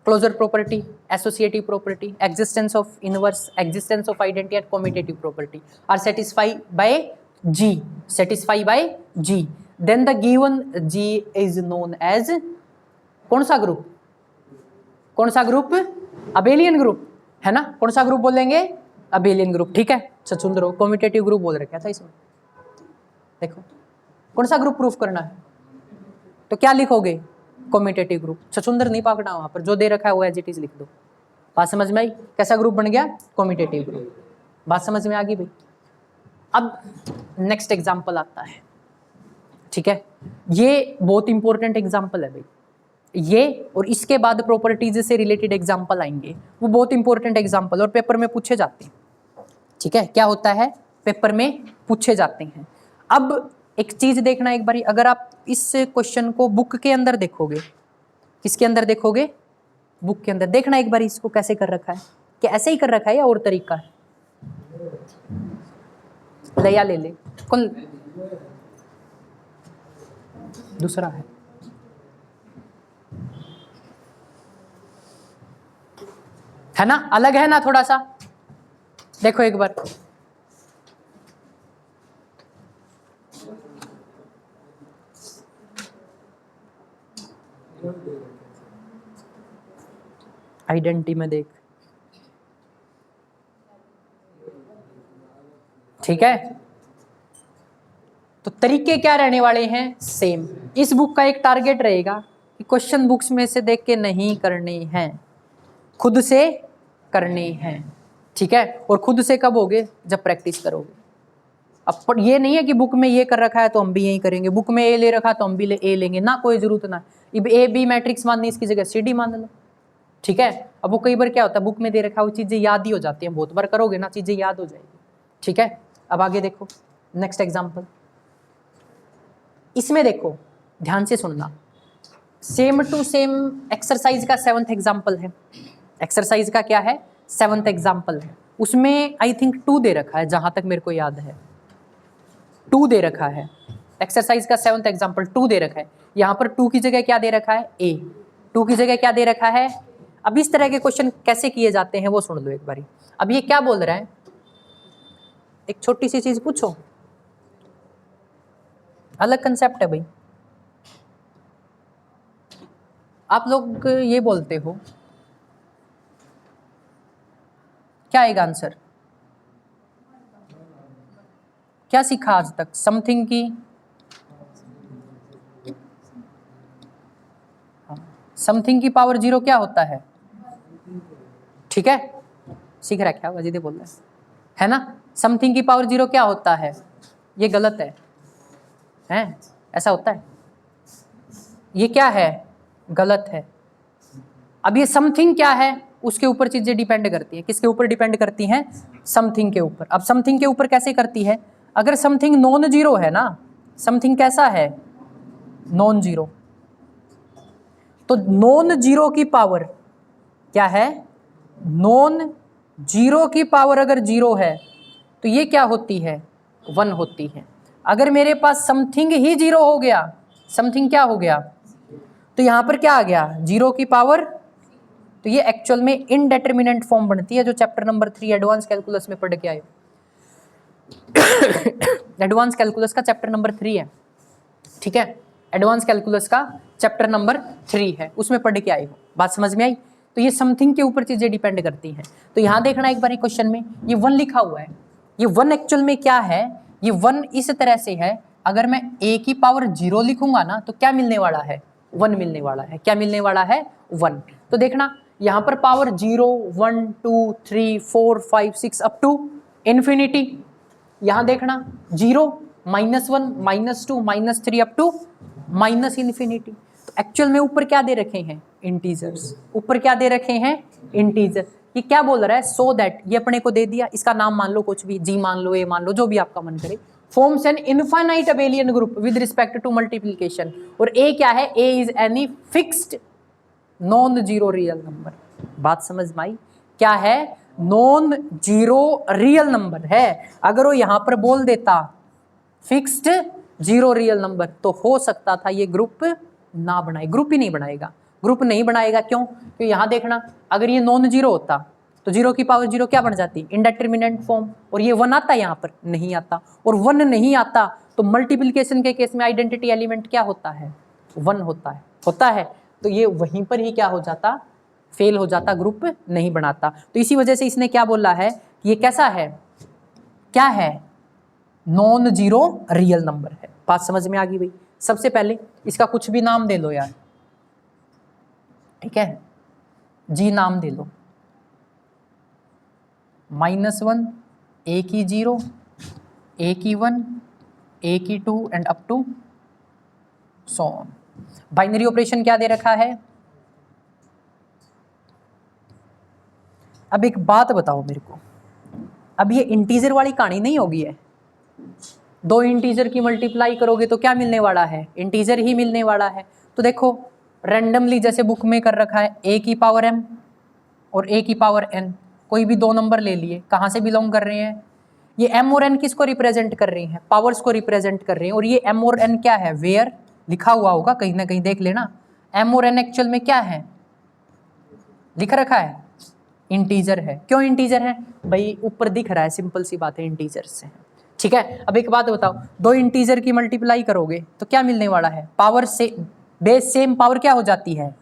closure property, associative property, existence of inverse, existence of identity and commutative property are satisfy by G, satisfy by G, then the given G is known as कौन सा group? कौन सा ग्रुप? अबेलियन ग्रुप है ना। कौन सा group बोलेंगे? Abelian group. ठीक है। सचुंदरो कम्यूटेटिव ग्रुप बोल रखा था इसमें। देखो कौन सा ग्रुप प्रूफ करना है तो क्या लिखोगे? Commutative group. छछुंदर नहीं पकड़ा वहां पर, जो दे रखा है वो एज इट इज लिख दो। बात समझ में आई? कैसा ग्रुप बन गया? Commutative group. बात समझ में आ गई भाई? अब नेक्स्ट एग्जांपल आता है। ठीक है, ये बहुत इंपॉर्टेंट एग्जांपल है भाई। ये और इसके बाद प्रॉपर्टीज से रिलेटेड एग्जांपल आएंगे, वो बहुत इंपॉर्टेंट एग्जांपल और पेपर में पूछे जाते हैं। ठीक है, क्या होता है? पेपर में पूछे जाते हैं। अब एक चीज देखना एक बारी, अगर आप इस क्वेश्चन को बुक के अंदर देखोगे, किसके अंदर देखोगे? बुक के अंदर। देखना एक बारी इसको कैसे कर रखा है, क्या ऐसे ही कर रखा है या और तरीका है? ले या ले ले, कौन दूसरा है ना, अलग है ना थोड़ा सा। देखो एक बार, आइडेंटिटी में देख। ठीक है, तो तरीके क्या रहने वाले हैं? सेम। इस बुक का एक टारगेट रहेगा कि क्वेश्चन बुक्स में से देख के नहीं करने हैं, खुद से करने हैं। ठीक है, और खुद से कब होगे? जब प्रैक्टिस करोगे। अब ये नहीं है कि बुक में ये कर रखा है तो हम भी यही करेंगे, बुक में ए ले रखा तो हम भी ए लेंगे ना, कोई जरूरत ना। ए बी मैट्रिक्स माननी, इसकी जगह सी डी मान लो। ठीक है, अब वो कई बार क्या होता है, बुक में दे रखा है वो चीजें याद ही हो जाती हैं, बहुत बार करोगे ना चीजें याद हो जाएगी। ठीक है, अब आगे देखो नेक्स्ट एग्जाम्पल। इसमें देखो ध्यान से सुनना, सेम टू सेम एक्सरसाइज का 7th एग्जाम्पल है। एक्सरसाइज का क्या है? 7th एग्जाम्पल है। उसमें आई थिंक 2 दे रखा है, जहां तक मेरे को याद है 2 दे रखा है। एक्सरसाइज का 7th एग्जाम्पल 2 दे रखा है। यहाँ पर 2 की जगह क्या दे रखा है? ए। 2 की जगह क्या दे रखा है? अब इस तरह के क्वेश्चन कैसे किए जाते हैं वो सुन लो एक बारी। अब ये क्या बोल रहा है, एक छोटी सी चीज पूछो, अलग कंसेप्ट है भाई। आप लोग ये बोलते हो, क्या आएगा आंसर? क्या सीखा आज तक? समथिंग की समथिंग की पावर 0 क्या होता है? ठीक है, सीख रहा है क्या? वजीदे बोल रहा है ना? समथिंग की पावर 0 क्या होता है? ये गलत है, हैं? ऐसा होता है? ये क्या है? गलत है। अब ये समथिंग क्या है, उसके ऊपर चीजें डिपेंड करती हैं। किसके ऊपर डिपेंड करती हैं? समथिंग के ऊपर। अब समथिंग के ऊपर कैसे करती है? अगर समथिंग नॉन जीरो है ना, समथिंग कैसा है? Non zero. तो नॉन जीरो की पावर क्या है? नॉन जीरो की पावर अगर 0 है तो ये क्या होती है? 1 होती है। अगर मेरे पास समथिंग ही 0 हो गया, समथिंग क्या हो गया? तो यहां पर क्या आ गया? 0 की पावर। तो ये एक्चुअल में इनडेटर्मिनेंट फॉर्म बनती है, जो चैप्टर नंबर 3 एडवांस कैलकुलस में पढ़ के आए। एडवांस कैलकुलस का चैप्टर नंबर 3 है, ठीक है? एडवांस कैलकुलस का चैप्टर नंबर 3 है, उसमें पढ़ के आए हो। बात समझ में आई? तो ये समथिंग के ऊपर चीजें डिपेंड करती हैं। तो यहां देखना एक बार क्वेश्चन में, ये 1 लिखा हुआ है। ये 1 एक्चुअल में क्या है? ये 1 इस तरह से है, अगर मैं a की पावर 0 लिखूंगा ना तो क्या मिलने वाला है? 1 मिलने वाला है। क्या मिलने वाला है? 1। तो देखना यहां पर पावर 0, 1, 2, 3, 4, 5, 6 अप टू इन्फिनिटी। यहां देखना 0, -1, -2, -3 अप टू माइनस इन्फिनिटी। तो एक्चुअल में ऊपर क्या दे रखे हैं? इंटीजर्स। ऊपर क्या दे रखे हैं? इंटीजर। ये क्या बोल रहा है? सो दैट, ये अपने को दे दिया, इसका नाम मान लो कुछ भी, जी मान लो, ए मान लो, जो भी आपका मन करे। Forms an infinite abelian group with respect to multiplication. और ए क्या है? A is any fixed non zero real number. बात समझ में आई? क्या है? नॉन जीरो रियल नंबर है। अगर वो यहां पर बोल देता फिक्स्ड जीरो रियल नंबर तो हो सकता था ये ग्रुप ना बनाए। ग्रुप ही नहीं बनाएगा, ग्रुप नहीं बनाएगा। क्यों? क्योंकि यहां देखना, अगर ये नॉन जीरो होता तो 0 की पावर 0 क्या बन जाती? इंडेटर्मिनेंट फॉर्म। और ये 1 आता, यहां पर नहीं आता। और 1 नहीं आता तो मल्टीप्लिकेशन के केस में आइडेंटिटी एलिमेंट क्या होता है? 1 होता है। तो ये वहीं पर ही क्या हो जाता? फेल हो जाता, ग्रुप नहीं बनाता। तो इसी वजह से इसने क्या बोला है कि ये कैसा है? क्या है? नॉन जीरो रियल नंबर है। बात समझ में आ गई भाई? सबसे पहले इसका कुछ भी नाम दे लो यार, ठीक है? जी नाम दे लो, -1, ए की 0, ए की 1, ए की 2 and up to so on. Binary operation क्या दे रखा है? अब एक बात बताओ मेरे को, अब ये इंटीजर वाली कहानी नहीं होगी है। 2 इंटीजर की मल्टीप्लाई करोगे तो क्या मिलने वाला है? इंटीजर ही मिलने वाला है। तो देखो रैंडमली जैसे बुक में कर रखा है, a की पावर m और a की पावर n, कोई भी 2 नंबर ले लिए, कहाँ से बिलोंग कर रहे हैं? ये m और n किसको रिप्रेजेंट कर रही हैं? पावर्स को रिप्रेजेंट कर रहे हैं। और ये m और n क्या है? वेयर लिखा हुआ होगा कहीं ना कहीं, देख लेना। m और n एक्चुअल में क्या है? लिख रखा है इंटीजर है। क्यों इंटीजर है भाई? ऊपर दिख रहा है, सिंपल सी बात है, इंटीजर से है, ठीक है? अब एक बात बताओ, 2 इंटीजर की मल्टीप्लाई करोगे तो क्या मिलने वाला है? पावर से बेस सेम पावर क्या हो जाती है?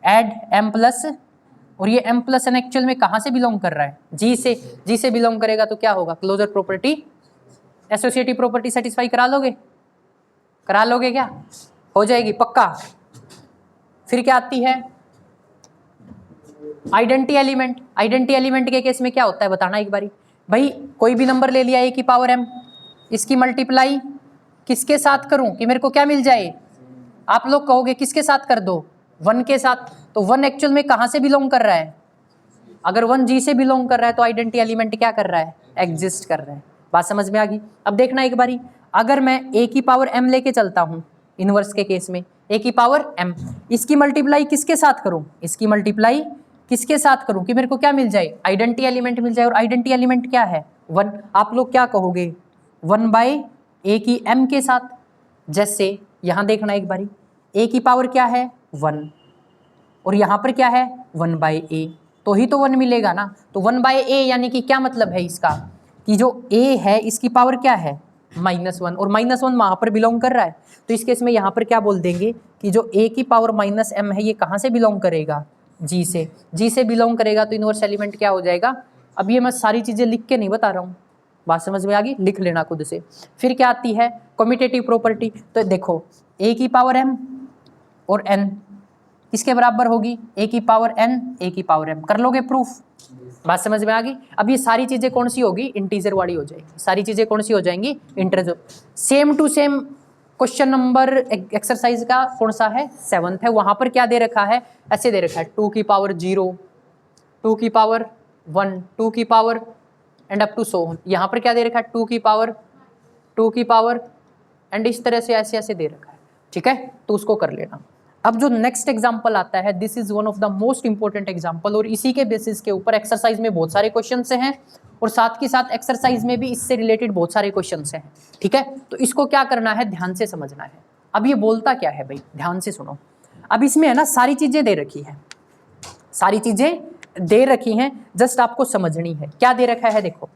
Add m plus. और ये m प्लस n एक्चुअल में कहाँ से बिलोंग कर रहा है? g से। g से बिलोंग करेगा तो क्या होगा? Closure property, associative property satisfy करा लोगे? करा लोगे क्या? हो जाएगी पक्का। फिर क्या आती है? Identity element. आइडेंटिटी एलिमेंट के केस में क्या होता है बताना एक बारी भाई। कोई भी नंबर ले लिया a की पावर m, इसकी मल्टीप्लाई किसके साथ करूं कि मेरे को क्या मिल जाए? आप लोग कहोगे किसके साथ कर दो? 1 के साथ। तो 1 एक्चुअल में कहां से बिलोंग कर रहा है? अगर 1 g से बिलोंग कर रहा है तो आइडेंटिटी एलिमेंट क्या कर रहा है? एग्जिस्ट कर रहा है। बात समझ में आ गई? अब देखना एक बारी, अगर मैं a की पावर m लेके चलता हूं इनवर्स के केस में, a की पावर m, इसकी मल्टीप्लाई किसके साथ करूं? इसकी मल्टीप्लाई किसके साथ करूं कि मेरे को क्या मिल जाए? आइडेंटिटी एलिमेंट मिल जाए। और आइडेंटिटी एलिमेंट क्या है? 1। आप लोग क्या कहोगे? 1/a की m के साथ। जैसे यहां देखना एक बारी, a की पावर क्या है? 1 और यहां पर क्या है? 1/a, तो ही तो 1 मिलेगा ना। तो 1/a यानी कि क्या मतलब है इसका? कि जो a है इसकी पावर क्या है? -1, और -1 वहां पर बिलोंग कर रहा है। तो इस केस में यहां पर क्या बोल देंगे कि जो a की पावर -m है ये कहां से बिलोंग करेगा? g से। g से बिलोंग करेगा तो इनवर्स एलिमेंट क्या हो जाएगा? अब ये मैं सारी चीजें लिख के नहीं बता रहा हूँ, बात समझ में आ गई? लिख लेना खुद से। फिर क्या आती है? Commutative property. तो देखो a की पावर m और n, किसके बराबर होगी, a की पावर n a की पावर m। कर लोगे प्रूफ, बात समझ में आ गई। अब ये सारी चीजें कौन सी होगी, इंटीजर वाली हो जाएगी, सारी चीजें कौन सी हो जाएंगी, integer. Same to same question number exercise का कौन सा है, 7th है। वहां पर क्या दे रखा है, ऐसे दे रखा है 2 की पावर 0, 2 की पावर 1, 2 की पावर एंड अप टू सो। यहाँ पर क्या दे रखा है, 2 की पावर एंड इस तरह से ऐसे ऐसे दे रखा है, ठीक है। तो उसको कर लेना। अब जो नेक्स्ट एग्जांपल आता है, this is one of the most important example, और इसी के बेसिस के ऊपर एक्सरसाइज में बहुत सारे क्वेश्चन हैं, और साथ के साथ एक्सरसाइज में भी इससे रिलेटेड बहुत सारे क्वेश्चन हैं, ठीक है। तो इसको क्या करना है, ध्यान से समझना है। अब ये बोलता क्या है भाई, ध्यान से सुनो। अब इसमें है ना सारी चीजें दे रखी है, सारी चीजें दे रखी हैं, जस्ट आपको समझनी है। क्या दे रखा है, देखो,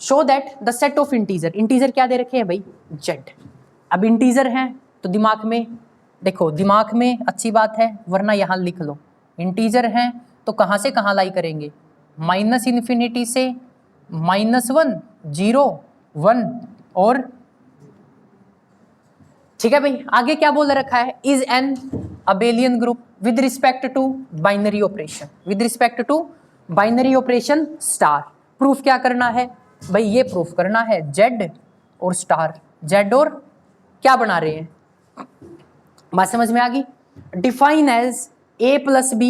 show that the set of integer, integer क्या दे रखे हैं भाई, जेड। अब इंटीजर हैं तो दिमाग में देखो, दिमाग में अच्छी बात है, वरना यहां लिख लो। इंटीजर हैं तो कहां से कहां लाई करेंगे, माइनस इन्फिनिटी से -1, 0, 1 और, ठीक है भाई। आगे क्या बोल रखा है, is an abelian group with respect to binary operation, with respect to binary operation star. Proof क्या करना है भाई, ये प्रूफ करना है जेड और स्टार, जेड और क्या बना रहे हैं, बात समझ में आ गई। Define as a plus B,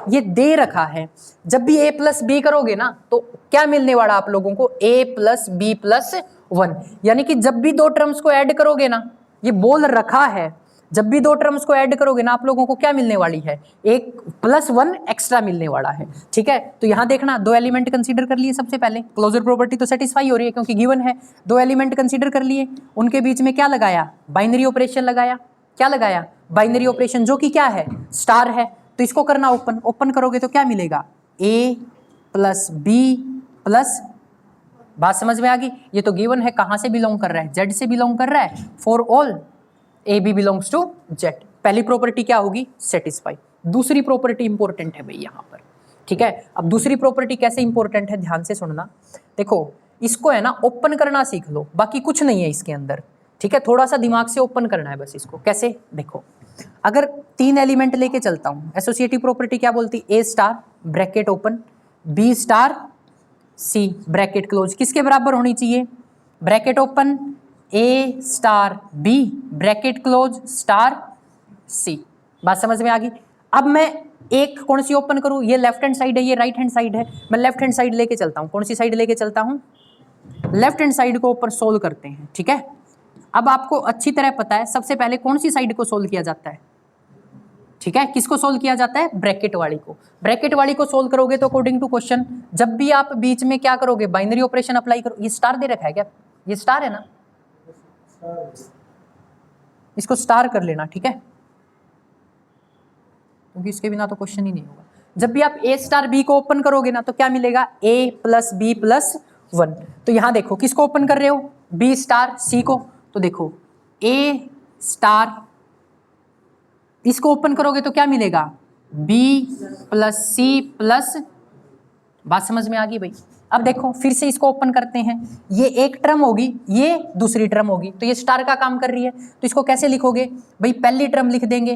ये दे रखा है। जब भी a प्लस बी करोगे ना तो क्या मिलने वाला आप लोगों को, a प्लस बी प्लस 1, यानी कि जब भी दो टर्म्स को ऐड करोगे ना, ये बोल रखा है, जब भी दो टर्म्स को ऐड करोगे ना आप लोगों को क्या मिलने वाली है, एक +1 एक्स्ट्रा मिलने वाला है, ठीक है। तो यहां देखना, दो एलिमेंट कंसीडर कर लिए सबसे पहले, क्लोजर प्रॉपर्टी तो सेटिस्फाई हो रही है क्योंकि गिवन है। दो एलिमेंट कंसीडर कर लिए, उनके बीच में क्या लगाया, बाइनरी ऑपरेशन लगाया। क्या लगाया, बाइनरी ऑपरेशन, जो कि क्या है, स्टार है। तो इसको करना ओपन, ओपन करोगे तो क्या मिलेगा, a प्लस बी प्लस, बात समझ में आ गई। ये तो गिवन है, कहां से बिलोंग कर रहा है, जेड से बिलोंग कर रहा है। For all A B belongs to Z, पहली प्रॉपर्टी क्या होगी, सेटिस्फाई। दूसरी प्रॉपर्टी इंपॉर्टेंट है भाई यहां पर, ठीक है। अब दूसरी प्रॉपर्टी कैसे इंपॉर्टेंट है, ध्यान से सुनना। देखो, इसको है ना ओपन करना सीख लो, बाकी कुछ नहीं है इसके अंदर, ठीक है। थोड़ा सा दिमाग से ओपन करना है बस इसको। कैसे, देखो, अगर 3 एलिमेंट लेके चलता हूं, एसोसिएटिव प्रॉपर्टी क्या बोलती, A star bracket open, B star C bracket close, किसके बराबर होनी चाहिए, bracket open A star B bracket close star C. बात समझ में आ गई। अब मैं एक कौन सी ओपन करूं, ये लेफ्ट हैंड साइड है, ये राइट हैंड साइड है, मैं लेफ्ट हैंड साइड लेके चलता हूं। कौन सी साइड लेके चलता हूं, लेफ्ट हैंड साइड को ऊपर सोल्व करते हैं, ठीक है। अब आपको अच्छी तरह पता है सबसे पहले कौन सी साइड को सोल्व किया जाता है, ठीक है। किसको सोल्व किया जाता है, ब्रैकेट वाली को। ब्रैकेट वाली को सोल्व करोगे तो अकॉर्डिंग टू क्वेश्चन, जब भी आप बीच में क्या करोगे, बाइनरी ऑपरेशन अप्लाई करो। ये स्टार दे रखा है क्या, ये स्टार है ना, इसको स्टार कर लेना, ठीक है, क्योंकि इसके बिना तो क्वेश्चन ही नहीं होगा। जब भी आप ए स्टार बी को ओपन करोगे ना तो क्या मिलेगा, a प्लस बी प्लस 1। तो यहां देखो किसको ओपन कर रहे हो, बी स्टार सी को। तो देखो a स्टार, इसको ओपन करोगे तो क्या मिलेगा, b प्लस सी प्लस, बात समझ में आ गई भाई। अब देखो फिर से इसको ओपन करते हैं, ये एक टर्म होगी, ये दूसरी टर्म होगी, तो ये स्टार का काम कर रही है। तो इसको कैसे लिखोगे भाई, पहली टर्म लिख देंगे,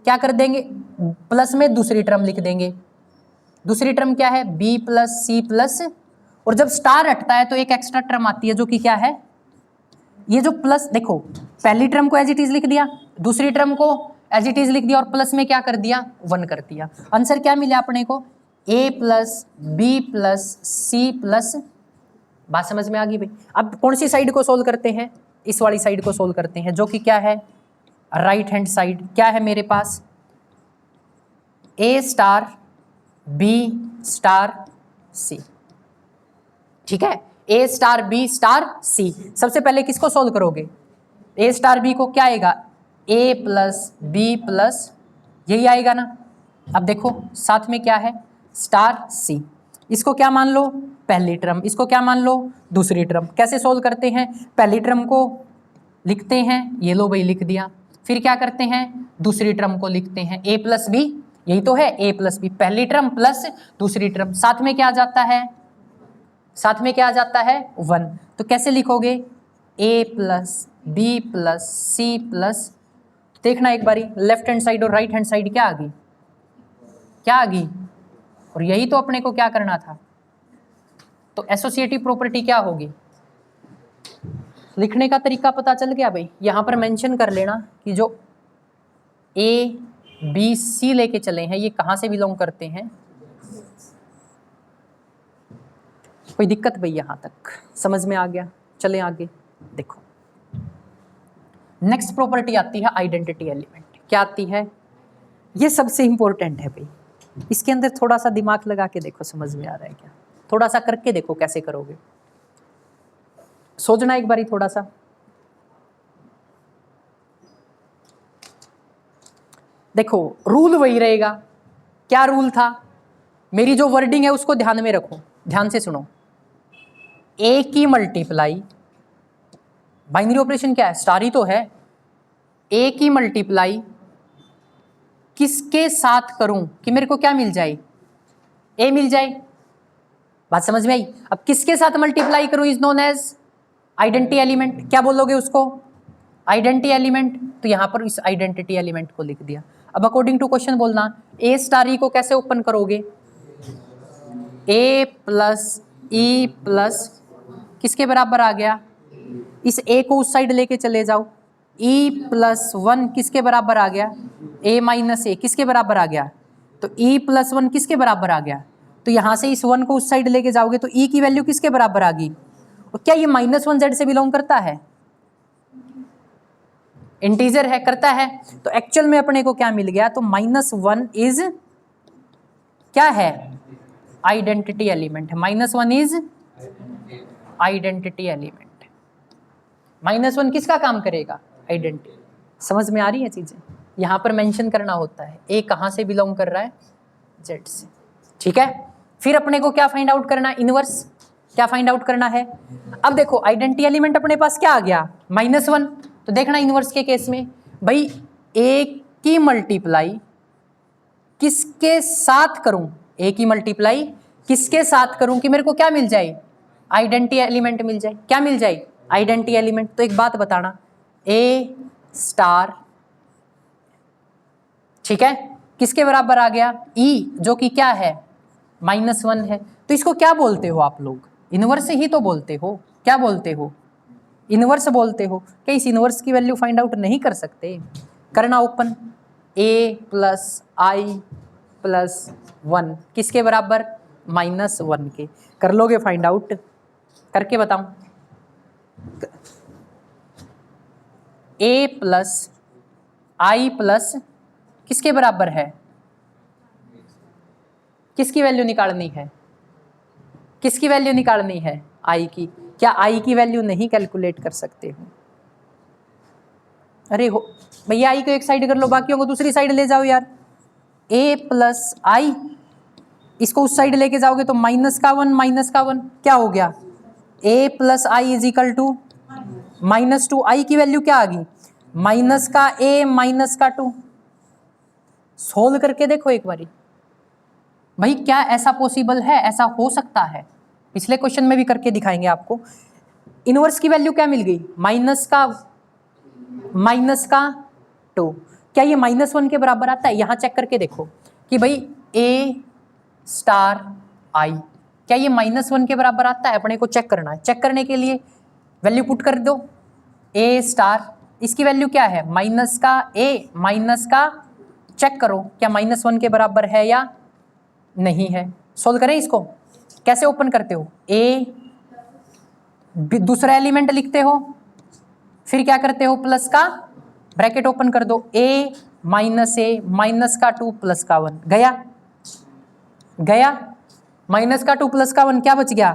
क्या कर देंगे, प्लस में दूसरी टर्म लिख देंगे। दूसरी टर्म क्या है, b प्लस सी प्लस, और जब स्टार हटता है तो एक एक्स्ट्रा टर्म आती है जो कि क्या है, ये जो प्लस, देखो पहली टर्म को एज इट इज लिख दिया, दूसरी टर्म को एज इट इज लिख दिया, और प्लस में क्या कर दिया, 1 कर दिया। आंसर क्या मिला अपने को, a plus B plus C plus, बात समझ में आ गई भाई। अब कौन सी साइड को सोल्व करते हैं, इस वाली साइड को सोल्व करते हैं, जो कि क्या है, राइट हैंड साइड। क्या है मेरे पास, a star b star c, ठीक है, a star b star c। सबसे पहले किसको सोल्व करोगे, a स्टार b को, क्या आएगा, a प्लस बी प्लस, यही आएगा ना। अब देखो साथ में क्या है, स्टार c, इसको क्या मान लो, पहली टर्म, इसको क्या मान लो, दूसरी टर्म। कैसे सोल्व करते हैं, पहली टर्म को लिखते हैं, ये लो भाई लिख दिया, फिर क्या करते हैं, दूसरी टर्म को लिखते हैं, a प्लस बी, यही तो है a प्लस बी, पहली टर्म प्लस दूसरी टर्म, साथ में क्या आ जाता है, साथ में क्या आ जाता है, 1। तो कैसे लिखोगे, a plus B plus C plus, देखना एक बारी, लेफ्ट हैंड साइड और राइट हैंड साइड क्या आ गई, क्या आ गई, और यही तो अपने को क्या करना था। तो एसोसिएटिव प्रॉपर्टी क्या होगी, लिखने का तरीका पता चल गया भाई। यहां पर मेंशन कर लेना कि जो ए बी सी लेके चले हैं ये कहां से बिलोंग करते हैं। कोई दिक्कत भाई, यहां तक समझ में आ गया। चले आगे देखो, नेक्स्ट प्रॉपर्टी आती है आइडेंटिटी एलिमेंट। क्या आती है, ये सबसे इंपॉर्टेंट है भाई, इसके अंदर थोड़ा सा दिमाग लगा के देखो समझ में आ रहा है क्या, थोड़ा सा करके देखो कैसे करोगे, सोचना एक बारी थोड़ा सा। देखो रूल वही रहेगा, क्या रूल था, मेरी जो वर्डिंग है उसको ध्यान में रखो, ध्यान से सुनो। ए की मल्टीप्लाई, बाइनरी ऑपरेशन क्या है, स्टार ही तो है। ए की मल्टीप्लाई किसके साथ करूं कि मेरे को क्या मिल जाए, ए मिल जाए, बात समझ में आई। अब किसके साथ मल्टीप्लाई करूं is known as identity element, क्या बोलोगे उसको, आइडेंटिटी एलिमेंट। तो यहां पर इस आइडेंटिटी एलिमेंट को लिख दिया। अब अकॉर्डिंग टू क्वेश्चन बोलना, ए स्टार ई को कैसे ओपन करोगे, ए प्लस ई प्लस किसके बराबर आ गया, इस ए को उस साइड लेके चले जाओ, ई प्लस वन किसके बराबर आ गया, ए माइनस ए किसके बराबर आ गया, तो ई प्लस वन किसके बराबर आ गया। तो यहां से इस वन को उस साइड लेके जाओगे तो ई की वैल्यू किसके बराबर आ गई, और क्या ये माइनस वन जेड से बिलोंग करता है, इंटीजर है, करता है। तो एक्चुअल में अपने को क्या मिल गया, तो माइनस वन इज क्या है, आइडेंटिटी एलिमेंट है, minus one is identity element. Minus one किसका काम करेगा, आइडेंटिटी। समझ में आ रही है चीजें, यहां पर मेंशन करना होता है ए कहां से बिलोंग कर रहा है, जेड से, ठीक है। फिर अपने को क्या फाइंड आउट करना है, इनवर्स, क्या फाइंड आउट करना है। अब देखो आइडेंटिटी एलिमेंट अपने पास क्या आ गया, माइनस वन। तो देखना इनवर्स के केस में भाई, ए की मल्टीप्लाई किसके साथ करूं, ए की मल्टीप्लाई किसके साथ करूं कि मेरे को क्या मिल जाए, आइडेंटिटी एलिमेंट मिल जाए, क्या मिल जाए, आइडेंटिटी एलिमेंट। तो एक बात बताना, ए स्टार, ठीक है, किसके बराबर आ गया, ई जो कि क्या है, माइनस वन है। तो इसको क्या बोलते हो आप लोग, इनवर्स ही तो बोलते हो, क्या बोलते हो, इनवर्स बोलते हो। क्या इस इनवर्स की वैल्यू फाइंड आउट नहीं कर सकते, करना ओपन, ए प्लस आई प्लस वन किसके बराबर, माइनस वन के, कर लोगे फाइंड आउट, करके बताऊं। ए प्लस आई प्लस किसके बराबर है, किसकी वैल्यू निकालनी है, किसकी वैल्यू निकालनी है, आई की। क्या आई की वैल्यू नहीं कैलकुलेट कर सकते हो, अरे हो भैया, आई को एक साइड कर लो, बाकियों को दूसरी साइड ले जाओ यार। ए प्लस आई, इसको उस साइड लेके जाओगे तो माइनस का वन क्या हो गया, A plus I is equal to minus two. I की वैल्यू क्या आ गई, माइनस का ए माइनस का टू। सोल्व करके देखो एक बारी भाई, क्या ऐसा पॉसिबल है, ऐसा हो सकता है। पिछले क्वेश्चन में भी करके दिखाएंगे आपको। इनवर्स की वैल्यू क्या मिल गई, माइनस का टू। क्या ये माइनस वन के बराबर आता है, यहां चेक करके देखो कि भाई ए स्टार आई, क्या ये माइनस वन के बराबर आता है, अपने को चेक करना है। चेक करने के लिए वैल्यू पुट कर दो, ए स्टार, इसकी वैल्यू क्या है, माइनस का ए माइनस का, चेक करो क्या माइनस वन के बराबर है या नहीं है। सोल्व करें इसको, कैसे ओपन करते हो, ए दूसरा एलिमेंट लिखते हो, फिर क्या करते हो, प्लस का ब्रैकेट ओपन कर दो, ए माइनस का टू प्लस का वन, गया माइनस का टू प्लस का वन क्या बच गया,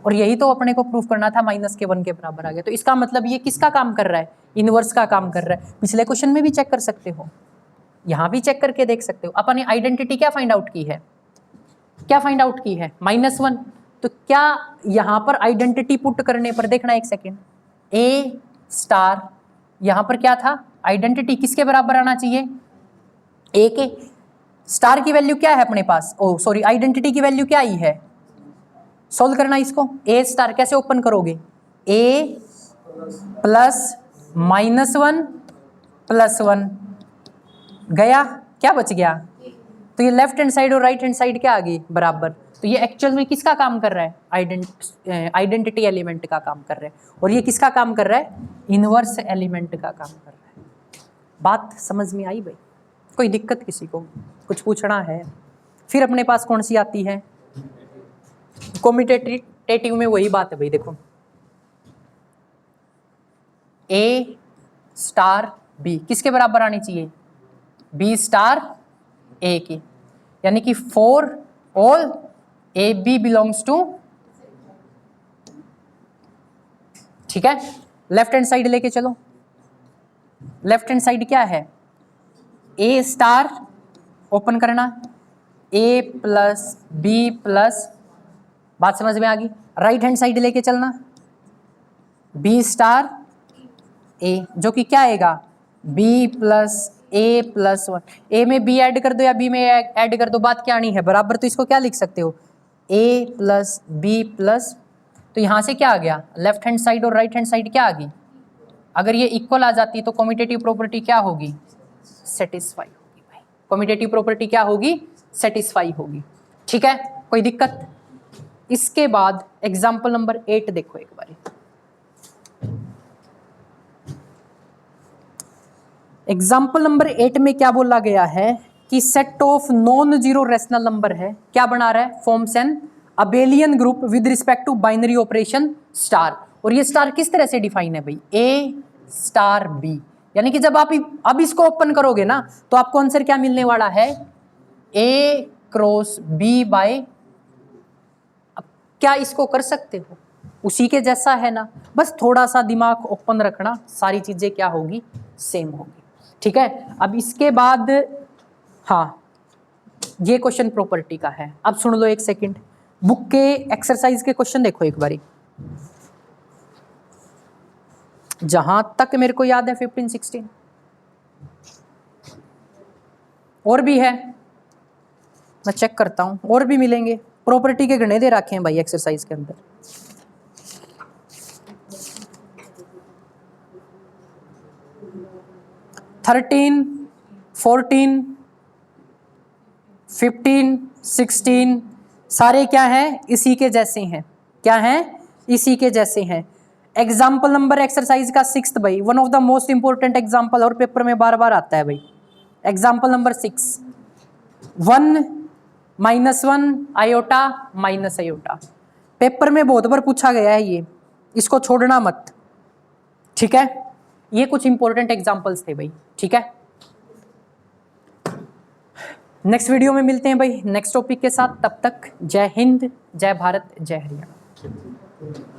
और यही तो अपने को प्रूफ करना था, माइनस के वन के बराबर आ गया। तो इसका मतलब ये किसका काम कर रहा है, इनवर्स का काम कर रहा है। पिछले क्वेश्चन में भी चेक कर सकते हो, यहां भी चेक करके देख सकते हो। अपनी आइडेंटिटी क्या फाइंड आउट की है, क्या फाइंड आउट की है, माइनस वन। तो क्या यहां पर आइडेंटिटी पुट करने पर, देखना एक सेकेंड, ए स्टार यहां पर क्या था, आइडेंटिटी किसके बराबर आना चाहिए, ए के। स्टार की वैल्यू क्या है अपने पास, ओ सॉरी, आइडेंटिटी की वैल्यू क्या आई है। सोल्व करना इसको, ए स्टार कैसे ओपन करोगे, ए प्लस माइनस वन +1 गया, क्या बच गया? तो ये लेफ्ट हैंड साइड और राइट हैंड साइड क्या आ गई? बराबर। तो ये एक्चुअल में किसका काम कर रहा है? आइडेंटिटी एलिमेंट का काम कर रहा है। और ये किसका काम कर रहा है? इनवर्स एलिमेंट का काम कर रहा है। बात समझ में आई भाई? कोई दिक्कत किसी को? कुछ पूछना है? फिर अपने पास कौन सी आती है? कॉम्यूटेटिव में वही बात है भाई, देखो A स्टार B किसके बराबर आनी चाहिए? B स्टार A की, यानी कि for all AB belongs to, ठीक है। लेफ्ट हैंड साइड लेके चलो, लेफ्ट हैंड साइड क्या है? A स्टार ओपन करना, A प्लस B प्लस, बात समझ में आ गई। राइट हैंड साइड लेके चलना, B स्टार A, जो कि क्या आएगा? B plus A plus 1। A में B ऐड कर दो या B में ऐड कर दो, बात क्या आनी है? बराबर। तो इसको क्या लिख सकते हो? A प्लस B प्लस, तो यहाँ से क्या आ गया? लेफ्ट हैंड साइड और राइट हैंड साइड क्या आ गई? अगर ये इक्वल आ जाती है तो कम्यूटेटिव प्रॉपर्टी क्या होगी? सेटिस्फाई होगी भाई। कम्यूटेटिव प्रॉपर्टी क्या होगी? सेटिस्फाई होगी, ठीक है। कोई दिक्कत? इसके बाद एग्जाम्पल नंबर 8 देखो एक बार। एग्जाम्पल नंबर 8 में क्या बोला गया है कि set of non zero rational number है, क्या बना रहा है? Forms an abelian group with respect to binary operation star. और ये स्टार किस तरह से डिफाइन है भाई? A स्टार B, यानी कि जब आप अब इसको ओपन करोगे ना तो आपको आंसर क्या मिलने वाला है? A क्रॉस B बाय, अब क्या इसको कर सकते हो? उसी के जैसा है ना, बस थोड़ा सा दिमाग ओपन रखना, सारी चीजें क्या होगी? सेम होगी, ठीक है। अब इसके बाद, हाँ, ये क्वेश्चन प्रॉपर्टी का है। अब सुन लो एक सेकंड, बुक के एक्सरसाइज के क्वेश्चन देखो एक बारी। जहां तक मेरे को याद है 15, 16 और भी है, मैं चेक करता हूं, और भी मिलेंगे। प्रॉपर्टी के गणे दे रखे हैं भाई एक्सरसाइज के अंदर। थर्टीन, 14, 15, 16 सारे क्या हैं? इसी के जैसे हैं। क्या हैं? इसी के जैसे हैं। एग्जाम्पल नंबर एक्सरसाइज का 6 भाई, one of the most important example, और पेपर में बार बार आता है भाई। Example number 6, 1 -1 iota minus iota, paper में बहुत बार पूछा गया है ये, इसको छोड़ना मत, ठीक है। ये कुछ इंपॉर्टेंट एग्जाम्पल्स थे भाई, ठीक है। नेक्स्ट वीडियो में मिलते हैं भाई नेक्स्ट टॉपिक के साथ। तब तक जय हिंद, जय भारत, जय हरियाणा।